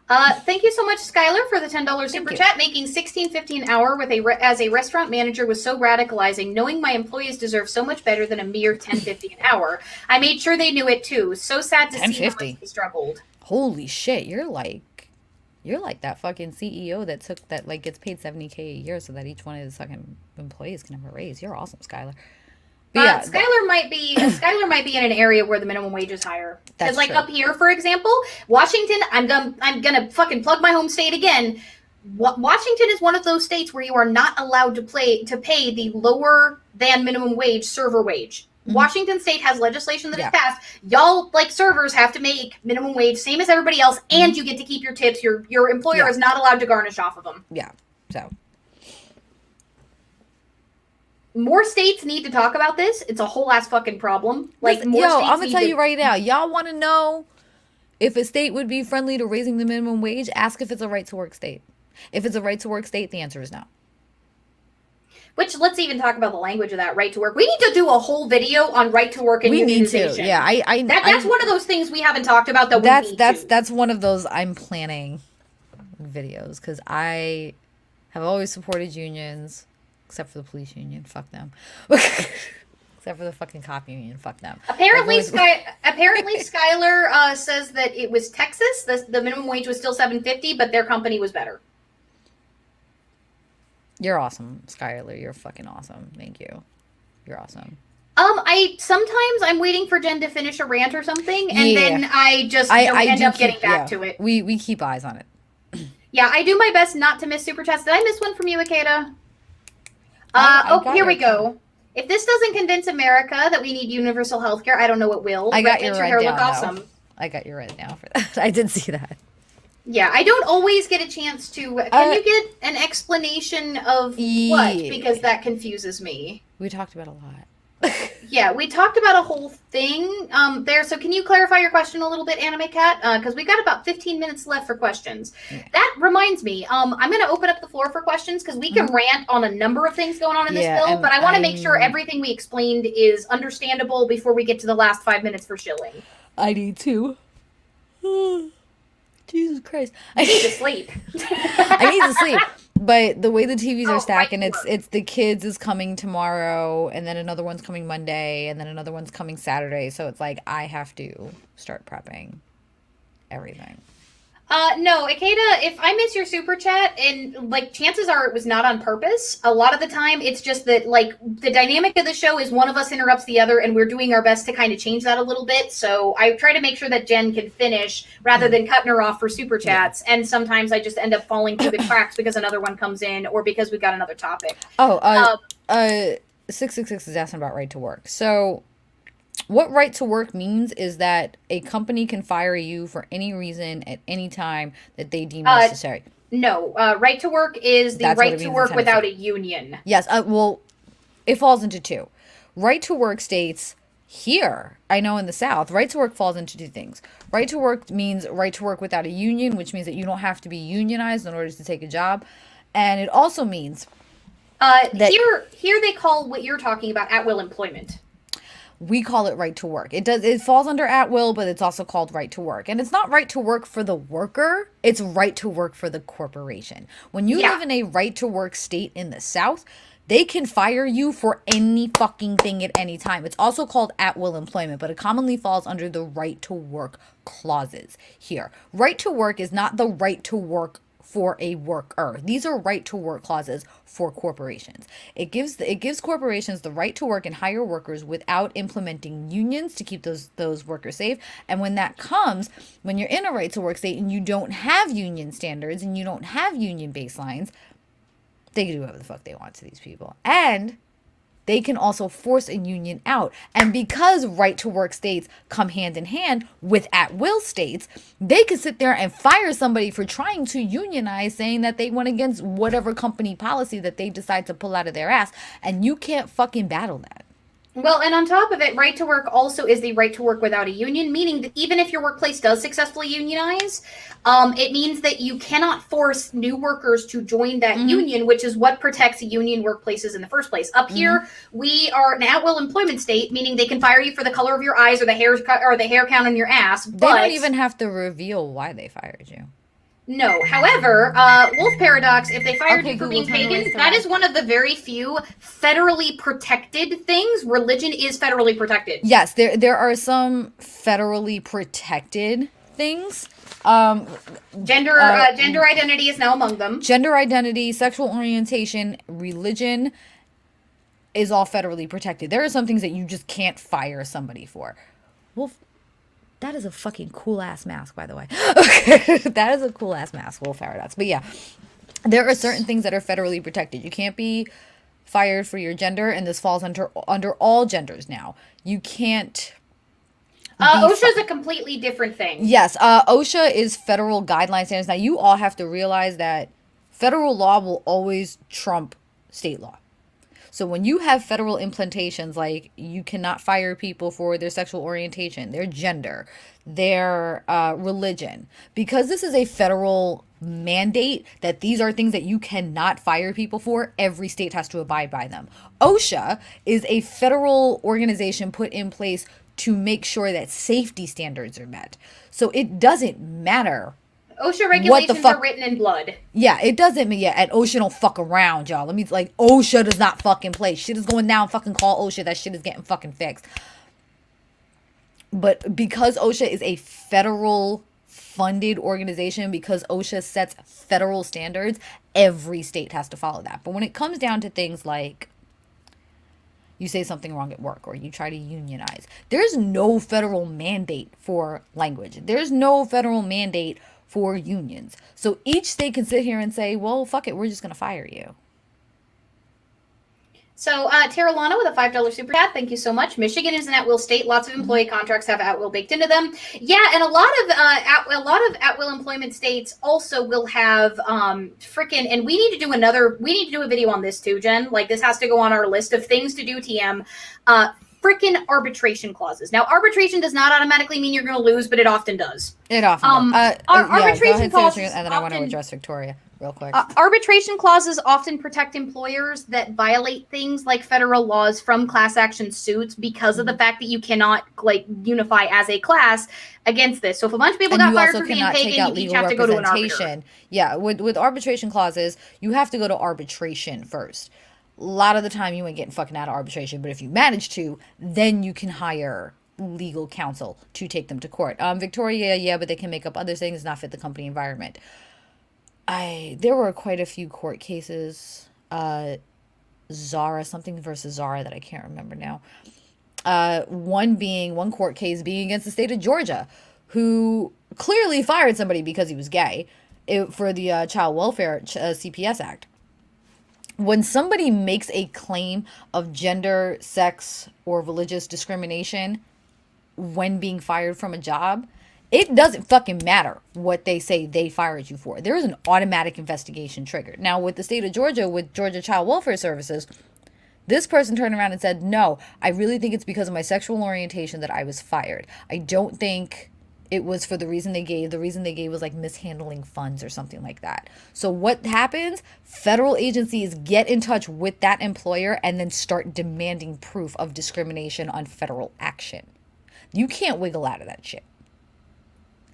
Thank you so much, Skylar, for the $10 super chat. Making $16.50 an hour as a restaurant manager was so radicalizing. Knowing my employees deserve so much better than a mere $10.50 an hour. I made sure they knew it too. So sad to see how much they struggled. Holy shit, you're like that fucking CEO that like gets paid $70K a year so that each one of his fucking employees can have a raise. You're awesome, Skylar. Yeah, Skylar might be in an area where the minimum wage is higher. Because like up here, for example, Washington, I'm gonna fucking plug my home state again. Washington is one of those states where you are not allowed to pay the lower than minimum wage server wage. Mm-hmm. Washington state has legislation that is passed. Y'all, like servers, have to make minimum wage, same as everybody else, and you get to keep your tips. Your employer is not allowed to garnish off of them. Yeah, so. More states need to talk about this. It's a whole ass fucking problem. Like, more states I'm gonna tell you right now. Y'all want to know if a state would be friendly to raising the minimum wage? Ask if it's a right to work state. If it's a right to work state, the answer is no. Which, let's even talk about the language of that right to work. We need to do a whole video on right to work and unionization. We need to. Yeah, that's one of those things we haven't talked about that we need to. That's one of those I'm planning videos because I have always supported unions. Except for the police union. Fuck them. Except for the fucking cop union. Fuck them. Apparently Skylar says that it was Texas. The minimum wage was still $7.50, but their company was better. You're awesome, Skylar. You're fucking awesome. Thank you. You're awesome. Sometimes I'm waiting for Jen to finish a rant or something, and then I just end up getting back to it. We keep eyes on it. Yeah, I do my best not to miss super chats. Did I miss one from you, Akeda? Here we go. If this doesn't convince America that we need universal health care, I don't know what will. I got your red down. Awesome. I got your red down for that. I did see that. Yeah, I don't always get a chance to. Can you get an explanation of what? Because that confuses me. We talked about a lot. Yeah, we talked about a whole thing there. So can you clarify your question a little bit, Anime Cat? Because we got about 15 minutes left for questions. Yeah. That reminds me, I'm going to open up the floor for questions because we can rant on a number of things going on in this bill, but I want to make sure everything we explained is understandable before we get to the last 5 minutes for shilling. I need to. Jesus Christ. I need to sleep. I need to sleep. But the way the TVs are stacking, it's the kids is coming tomorrow, and then another one's coming Monday, and then another one's coming Saturday. So it's like I have to start prepping everything. No, Akeda, if I miss your super chat, and like chances are it was not on purpose. A lot of the time it's just that like the dynamic of the show is one of us interrupts the other and we're doing our best to kind of change that a little bit. So I try to make sure that Jen can finish rather than cutting her off for super chats. Yeah. And sometimes I just end up falling through the cracks because another one comes in or because we got another topic. 666 is asking about right to work. So what right to work means is that a company can fire you for any reason at any time that they deem necessary. No, right to work is the right to work without a union. Yes, well, it falls into two. Right to work states here, I know in the South, right to work falls into two things. Right to work means right to work without a union, which means that you don't have to be unionized in order to take a job. And it also means that here they call what you're talking about at-will employment. We call it right to work. It falls under at will, but it's also called right to work. And it's not right to work for the worker. It's right to work for the corporation. When you live in a right to work state in the South, they can fire you for any fucking thing at any time. It's also called at will employment, but it commonly falls under the right to work clauses here. Right to work is not the right to work for a worker. These are right to work clauses for corporations. It gives corporations the right to work and hire workers without implementing unions to keep those workers safe. And when that comes, when you're in a right to work state and you don't have union standards and you don't have union baselines, they can do whatever the fuck they want to these people. And they can also force a union out. And because right to work states come hand in hand with at will states, they can sit there and fire somebody for trying to unionize, saying that they went against whatever company policy that they decide to pull out of their ass. And you can't fucking battle that. Well, and on top of it, right to work also is the right to work without a union, meaning that even if your workplace does successfully unionize, it means that you cannot force new workers to join that union, which is what protects union workplaces in the first place. Up here, we are an at-will employment state, meaning they can fire you for the color of your eyes or the hair count on your ass. But they don't even have to reveal why they fired you. No. However, Wolf Paradox, if they fired you for being pagan, that is one of the very few federally protected things. Religion is federally protected. Yes, there are some federally protected things. Gender identity is now among them. Gender identity, sexual orientation, religion is all federally protected. There are some things that you just can't fire somebody for. Wolf, that is a fucking cool ass mask, by the way. Okay, that is a cool ass mask, Wolf Paradox. But yeah, there are certain things that are federally protected. You can't be fired for your gender, and this falls under all genders now. You can't. OSHA is a completely different thing. Yes, OSHA is federal guideline standards. Now, you all have to realize that federal law will always trump state law. So when you have federal implementations, like you cannot fire people for their sexual orientation, their gender, their religion, because this is a federal mandate that these are things that you cannot fire people for, every state has to abide by them. OSHA is a federal organization put in place to make sure that safety standards are met. So it doesn't matter. OSHA regulations are written in blood. Yeah, it doesn't mean, and OSHA don't fuck around, y'all. OSHA does not fucking play. Shit is going down, fucking call OSHA. That shit is getting fucking fixed. But because OSHA is a federal funded organization, because OSHA sets federal standards, every state has to follow that. But when it comes down to things like you say something wrong at work or you try to unionize, there's no federal mandate for language. There's no federal mandate for unions. So each state can sit here and say, well, fuck it, we're just going to fire you. So Tara Lana with a $5 super chat. Thank you so much. Michigan is an at-will state. Lots of employee contracts have at-will baked into them. Yeah, and a lot of at-will employment states also will have freaking. And we need to do a video on this too, Jen. Like, this has to go on our list of things to do. TM. Freaking arbitration clauses. Now, arbitration does not automatically mean you're going to lose, but it often does. It often does. Arbitration clauses, and then I want to address Victoria real quick. Arbitration clauses often protect employers that violate things like federal laws from class action suits because of the fact that you cannot unify as a class against this. So if a bunch of people got fired for being pagan, you each have to go to an arbitrator. Yeah, with arbitration clauses, you have to go to arbitration first. A lot of the time you ain't getting fucking out of arbitration, but if you manage to, then you can hire legal counsel to take them to court. Victoria, yeah, but they can make up other things, not fit the company environment. There were quite a few court cases, Zara, something versus Zara that I can't remember now. One court case being against the state of Georgia, who clearly fired somebody because he was gay for the Child Welfare CPS Act. When somebody makes a claim of gender, sex, or religious discrimination when being fired from a job, it doesn't fucking matter what they say they fired you for. There is an automatic investigation triggered. Now, with the state of Georgia, with Georgia Child Welfare Services, this person turned around and said, no, I really think it's because of my sexual orientation that I was fired. I don't think it was for the reason they gave. The reason they gave was like mishandling funds or something like that. So what happens? Federal agencies get in touch with that employer and then start demanding proof of discrimination on federal action. You can't wiggle out of that shit.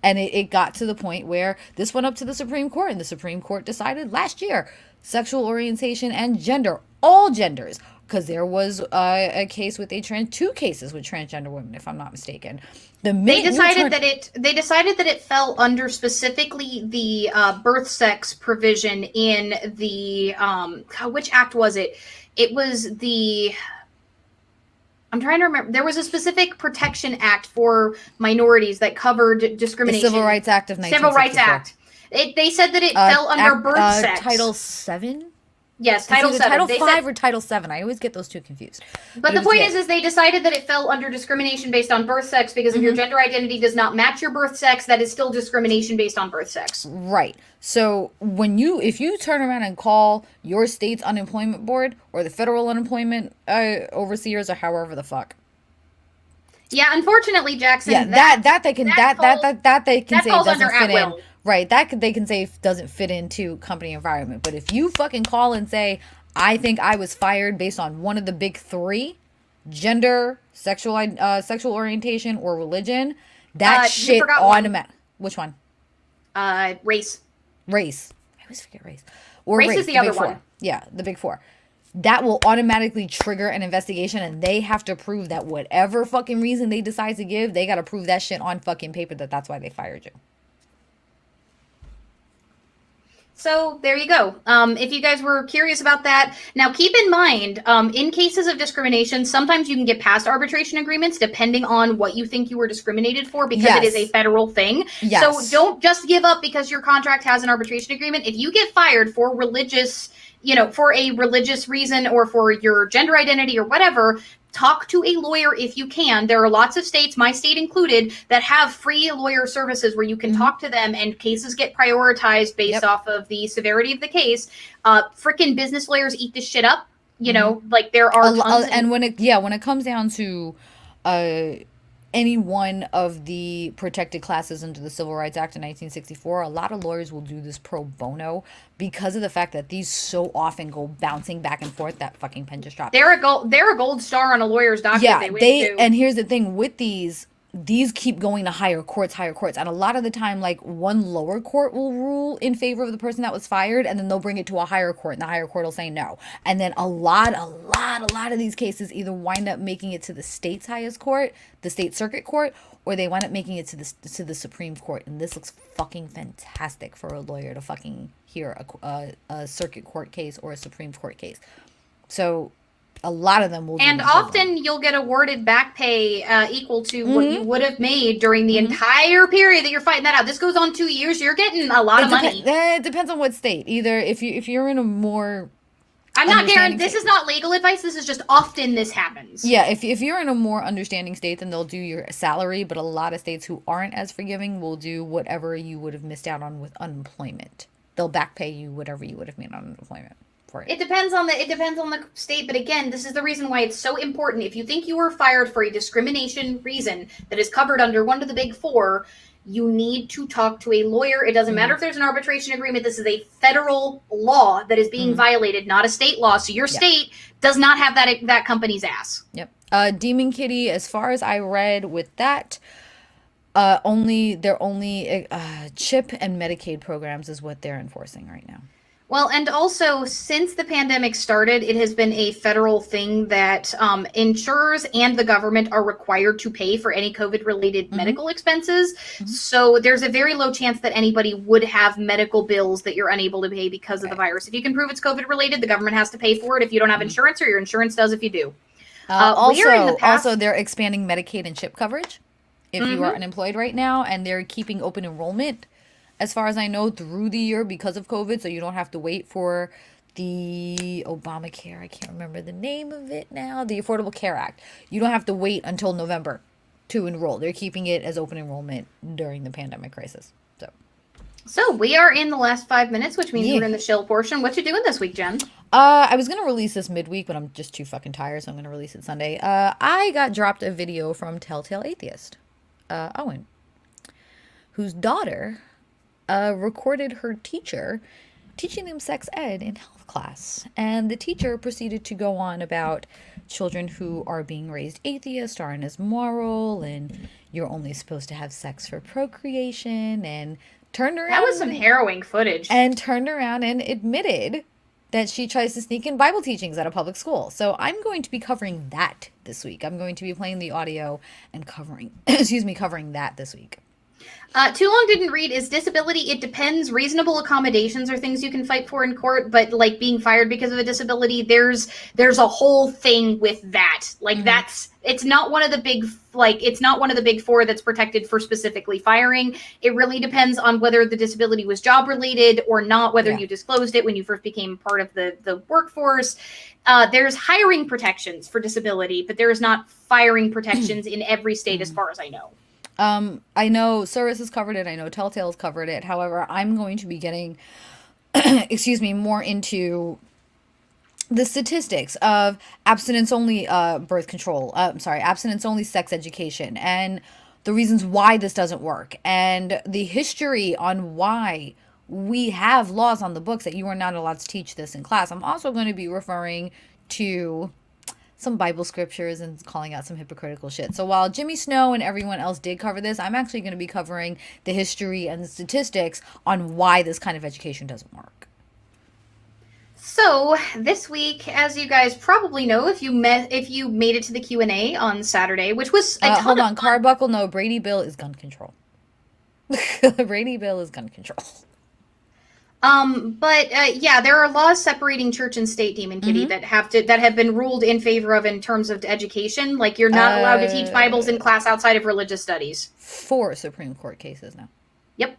And it got to the point where this went up to the Supreme Court, and the Supreme Court decided last year, sexual orientation and gender, all genders, because there was a case with two cases with transgender women, if I'm not mistaken. They decided that it fell under specifically the birth sex provision in the which act was it? It was the. I'm trying to remember. There was a specific protection act for minorities that covered discrimination. The Civil Rights Act of 1964. Civil Rights Act. They said that it fell under birth sex. Title 7? Yes, It's Title either 7. Title They 5 said, or Title 7. I always get those two confused. but the point is they decided that it fell under discrimination based on birth sex because if your gender identity does not match your birth sex, that is still discrimination based on birth sex. Right. So if you turn around and call your state's unemployment board or the federal unemployment overseers or however the fuck. Yeah, unfortunately, Jackson. Yeah, that they can say falls doesn't under fit in. at-will. Right. They can say doesn't fit into company environment. But if you fucking call and say, I think I was fired based on one of the big three, gender, sexual orientation, or religion, that shit automatic. Which one? Race. Race. I always forget race. Or race is the other one. Yeah, the big four. That will automatically trigger an investigation, and they have to prove that whatever fucking reason they decide to give, they got to prove that shit on fucking paper that's why they fired you. So there you go. If you guys were curious about that, now keep in mind, in cases of discrimination, sometimes you can get past arbitration agreements depending on what you think you were discriminated for because it is a federal thing. Yes. So don't just give up because your contract has an arbitration agreement. If you get fired for for a religious reason or for your gender identity or whatever, talk to a lawyer if you can. There are lots of states, my state included, that have free lawyer services where you can talk to them and cases get prioritized based off of the severity of the case. Frickin' business lawyers eat this shit up. Like there are tons. And when it comes down to any one of the protected classes under the Civil Rights Act of 1964, a lot of lawyers will do this pro bono because of the fact that these so often go bouncing back and forth. That fucking pen just dropped. They're a gold star on a lawyer's docket. Yeah, and here's the thing with these keep going to higher courts, and a lot of the time, like, one lower court will rule in favor of the person that was fired, and then they'll bring it to a higher court, and the higher court will say no. And then a lot of these cases either wind up making it to the state's highest court, the state circuit court, or they wind up making it to the Supreme Court. And this looks fucking fantastic for a lawyer to fucking hear a circuit court case or a Supreme Court case. So a lot of them will. And often you'll get awarded back pay equal to what you would have made during the entire period that you're fighting that out. This goes on 2 years. You're getting a lot of money. It depends on what state. Either if you're in a more. I'm not Darren. This is not legal advice. This is just often this happens. Yeah, if you're in a more understanding state, then they'll do your salary. But a lot of states who aren't as forgiving will do whatever you would have missed out on with unemployment. They'll back pay you whatever you would have made on unemployment. It depends on the state, but again, this is the reason why it's so important. If you think you were fired for a discrimination reason that is covered under one of the big four, you need to talk to a lawyer. It doesn't matter if there's an arbitration agreement. This is a federal law that is being violated, not a state law. So your state does not have that company's ass. Yep. Demon Kitty, as far as I read with that, they're only CHIP and Medicaid programs is what they're enforcing right now. Well, and also, since the pandemic started, it has been a federal thing that insurers and the government are required to pay for any COVID-related medical expenses. So there's a very low chance that anybody would have medical bills that you're unable to pay because of the virus. If you can prove it's COVID-related, the government has to pay for it if you don't have insurance, or your insurance does if you do. Also, they're expanding Medicaid and CHIP coverage if you are unemployed right now, and they're keeping open enrollment, as far as I know, through the year because of COVID, so you don't have to wait for the Obamacare. I can't remember the name of it now. The Affordable Care Act. You don't have to wait until November to enroll. They're keeping it as open enrollment during the pandemic crisis. So we are in the last 5 minutes, which means we're in the chill portion. What you doing this week, Jen? I was going to release this midweek, but I'm just too fucking tired, so I'm going to release it Sunday. I got dropped a video from Telltale Atheist, Owen, whose daughter recorded her teacher teaching them sex ed in health class. And the teacher proceeded to go on about children who are being raised atheist aren't as moral, and you're only supposed to have sex for procreation, and turned around. That was some harrowing footage. And turned around and admitted that she tries to sneak in Bible teachings at a public school. So I'm going to be covering that this week. I'm going to be playing the audio and covering that this week. Too long didn't read. Is disability? It depends. Reasonable accommodations are things you can fight for in court, but like being fired because of a disability, there's a whole thing with that. Like it's not one of the big four that's protected for specifically firing. It really depends on whether the disability was job related or not, whether you disclosed it when you first became part of the workforce. There's hiring protections for disability, but there is not firing protections in every state as far as I know. I know Service has covered it. I know Telltale's covered it. However, I'm going to be getting, more into the statistics of abstinence-only birth control. Abstinence-only sex education, and the reasons why this doesn't work, and the history on why we have laws on the books that you are not allowed to teach this in class. I'm also going to be referring to some Bible scriptures and calling out some hypocritical shit. So while Jimmy Snow and everyone else did cover this, I'm actually going to be covering the history and the statistics on why this kind of education doesn't work. So this week, as you guys probably know, if you made it to the Q&A on Saturday, which was a ton hold of on, fun. Carbuckle, no, Brady Bill is gun control. Brady Bill is gun control. There are laws separating church and state, Demon Kitty, that have been ruled in favor of in terms of education. Like you're not allowed to teach Bibles in class outside of religious studies. 4 Supreme Court cases now. Yep.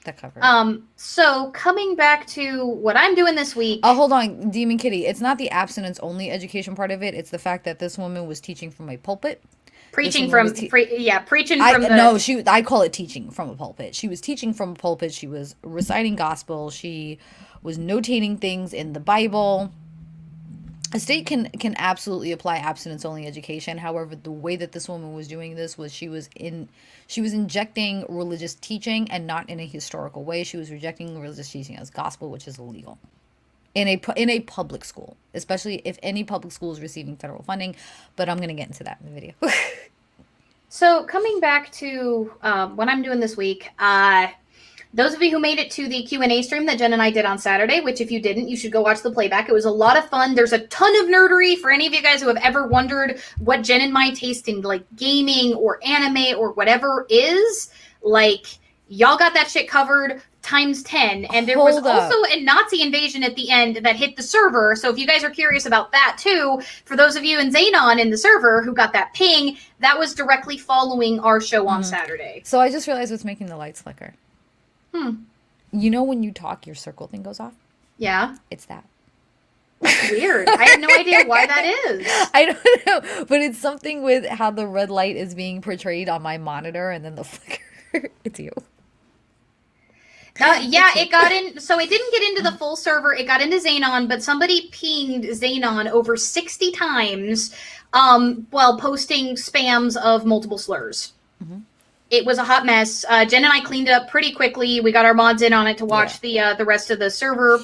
That covered. So coming back to what I'm doing this week. Oh, hold on, Demon Kitty. It's not the abstinence only education part of it. It's the fact that this woman was teaching from a pulpit. Preaching from I call it teaching from a pulpit. She was teaching from a pulpit. She was reciting gospel. She was notating things in the Bible. A state can absolutely apply abstinence only education. However, the way that this woman was doing this was she was injecting religious teaching, and not in a historical way. She was rejecting religious teaching as gospel, which is illegal in a public school, especially if any public school is receiving federal funding. But I'm going to get into that in the video. So coming back to what I'm doing this week, those of you who made it to the Q&A stream that Jen and I did on Saturday, which if you didn't, you should go watch the playback. It was a lot of fun. There's a ton of nerdery for any of you guys who have ever wondered what Jen and my taste in like gaming or anime or whatever is. Like, y'all got that shit covered times 10. And there was also a Nazi invasion at the end that hit the server. So if you guys are curious about that too, for those of you in Xenon in the server who got that ping, that was directly following our show on Saturday. So I just realized what's making the lights flicker. You know when you talk, your circle thing goes off? Yeah. It's that. That's weird. I have no idea why that is. I don't know, but it's something with how the red light is being portrayed on my monitor and then the flicker. It's you. It got in. So it didn't get into the full server. It got into Xenon, but somebody pinged Xenon over 60 times while posting spams of multiple slurs. It was a hot mess. Jen and I cleaned it up pretty quickly. We got our mods in on it to watch the rest of the server.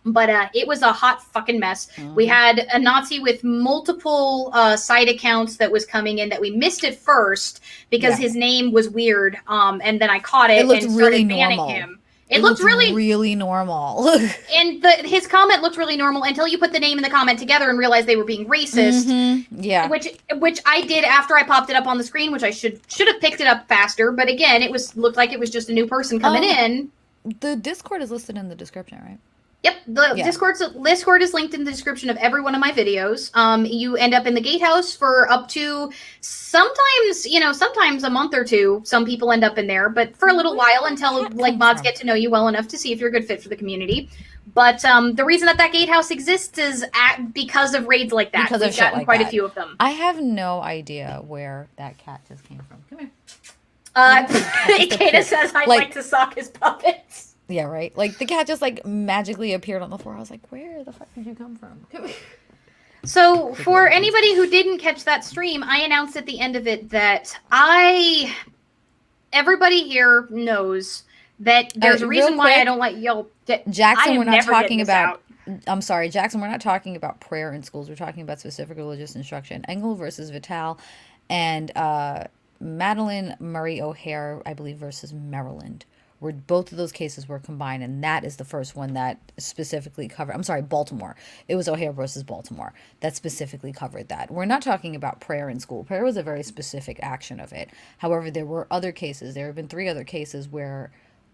But it was a hot fucking mess. We had a Nazi with multiple side accounts that was coming in that we missed at first because his name was weird. And then I caught it looked and started really banning normal. him. It looked really normal. And his comment looked really normal until you put the name and the comment together and realized they were being racist. Yeah. Which I did after I popped it up on the screen, which I should have picked it up faster. But again, looked like it was just a new person coming in. The Discord is listed in the description, right? Yep, the Discord is linked in the description of every one of my videos. You end up in the gatehouse for up to sometimes a month or two. Some people end up in there, but for a little while until like mods get to know you well enough to see if you're a good fit for the community. But the reason that gatehouse exists is because of raids like that. We've gotten quite a few of them. I have no idea where that cat just came from. Come here. Kata says I'd like to sock his puppets. Yeah, right? Like, the cat just, like, magically appeared on the floor. I was like, where the fuck did you come from? So, for anybody who didn't catch that stream, I announced at the end of it that everybody here knows that there's a reason why I don't let y'all... Jackson, we're not talking about... I'm sorry, Jackson, we're not talking about prayer in schools. We're talking about specific religious instruction. Engel versus Vital, and Madeline Murray O'Hare, I believe, versus Maryland, where both of those cases were combined, and that is the first one that specifically covered. I'm sorry, Baltimore. It was O'Hare versus Baltimore that specifically covered that. We're not talking about prayer in school. Prayer was a very specific action of it. However, there were other cases. There have been 3 other cases where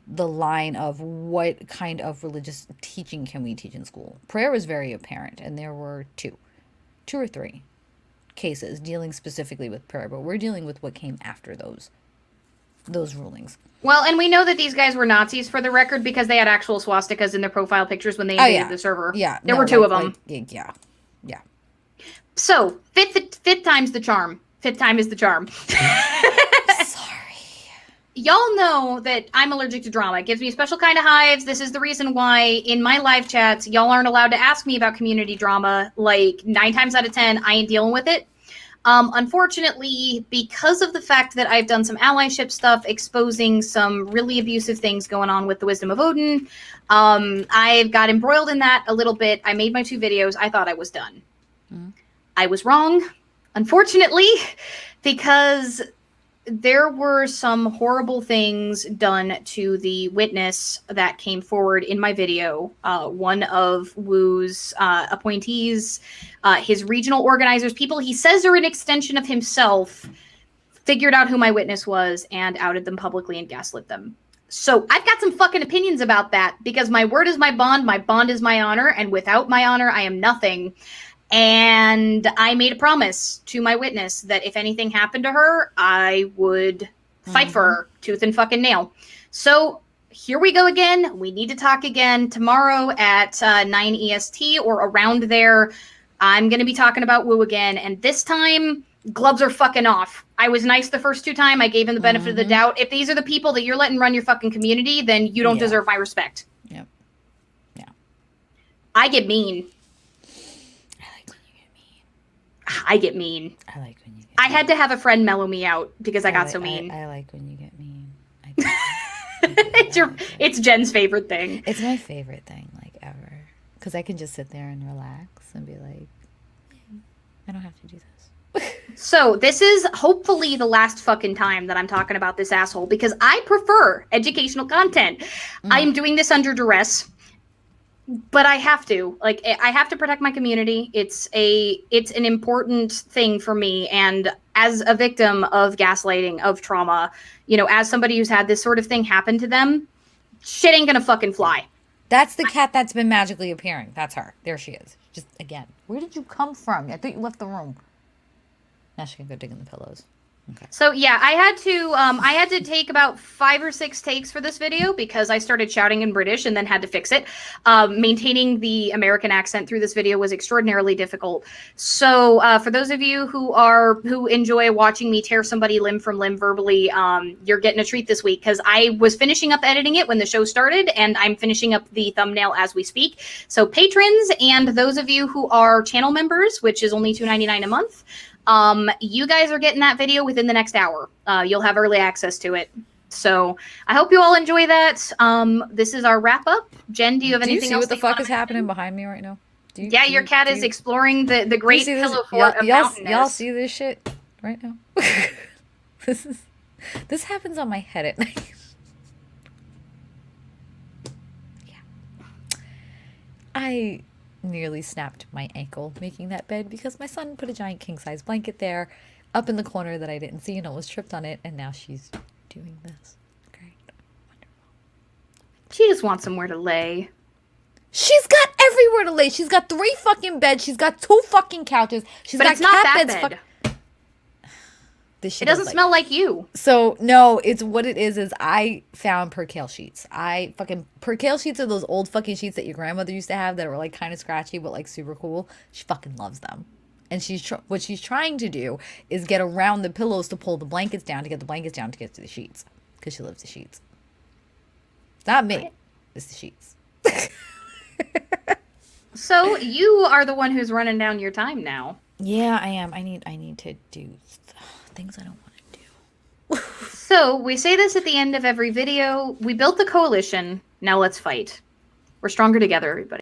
the line of what kind of religious teaching can we teach in school. Prayer was very apparent, and there were 2 or 3 cases dealing specifically with prayer, but we're dealing with what came after those rulings. Well, and we know that these guys were Nazis for the record because they had actual swastikas in their profile pictures when they invaded the server. Yeah. There were 2 of them. Yeah. So, fifth time's the charm. Fifth time is the charm. Sorry. Y'all know that I'm allergic to drama. It gives me a special kind of hives. This is the reason why in my live chats, y'all aren't allowed to ask me about community drama. Like 9 times out of 10, I ain't dealing with it. Unfortunately, because of the fact that I've done some allyship stuff, exposing some really abusive things going on with the Wisdom of Odin, I've got embroiled in that a little bit. I made my 2 videos. I thought I was done. Mm-hmm. I was wrong, unfortunately, because there were some horrible things done to the witness that came forward in my video. One of Woo's appointees, his regional organizers, people he says are an extension of himself, figured out who my witness was and outed them publicly and gaslit them. So I've got some fucking opinions about that because my word is my bond is my honor, and without my honor, I am nothing. And I made a promise to my witness that if anything happened to her, I would fight for her tooth and fucking nail. So here we go again. We need to talk again tomorrow at 9 EST or around there. I'm going to be talking about Woo again. And this time, gloves are fucking off. I was nice the first 2 times. I gave him the benefit of the doubt. If these are the people that you're letting run your fucking community, then you don't deserve my respect. Yep. Yeah. I get mean. I get mean. I like when you get mean. I had to have a friend mellow me out because I got so mean. I like when you get mean. It's Jen's favorite thing. It's my favorite thing, like, ever. Because I can just sit there and relax and be like, I don't have to do this. So this is hopefully the last fucking time that I'm talking about this asshole because I prefer educational content. I am doing this under duress. But I have to, like, I have to protect my community. It's an important thing for me. And as a victim of gaslighting, of trauma, you know, as somebody who's had this sort of thing happen to them, shit ain't gonna fucking fly. That's the cat that's been magically appearing. That's her. There she is. Just, again, where did you come from? I thought you left the room. Now she can go dig in the pillows. Okay. So yeah, I had to take about 5 or 6 takes for this video because I started shouting in British and then had to fix it. Maintaining the American accent through this video was extraordinarily difficult. So for those of you who enjoy watching me tear somebody limb from limb verbally, you're getting a treat this week because I was finishing up editing it when the show started, and I'm finishing up the thumbnail as we speak. So patrons and those of you who are channel members, which is only $2.99 a month. You guys are getting that video within the next hour. You'll have early access to it. So I hope you all enjoy that. This is our wrap up. Jen, do you have anything else? Do you see what the fuck is happening behind me right now? Your cat is exploring the great pillow fort of mountainous. Y'all see this shit right now? This happens on my head at night. Yeah. I nearly snapped my ankle making that bed because my son put a giant king-size blanket there up in the corner that I didn't see and almost tripped on it, and now she's doing this. Great. Wonderful. She just wants somewhere to lay. She's got everywhere to lay. She's got 3 fucking beds. She's got 2 fucking couches. But it's not that bed. It doesn't smell like you. So, no, it's what it is I found percale sheets. Percale sheets are those old fucking sheets that your grandmother used to have that were, like, kind of scratchy but, like, super cool. She fucking loves them. And what she's trying to do is get around the pillows to pull the blankets down, to get the blankets down to get to the sheets. Because she loves the sheets. It's not me. It's the sheets. So, you are the one who's running down your time now. Yeah, I am. I need to do things I don't want to do. So, we say this at the end of every video. We built the coalition. Now let's fight. We're stronger together, everybody.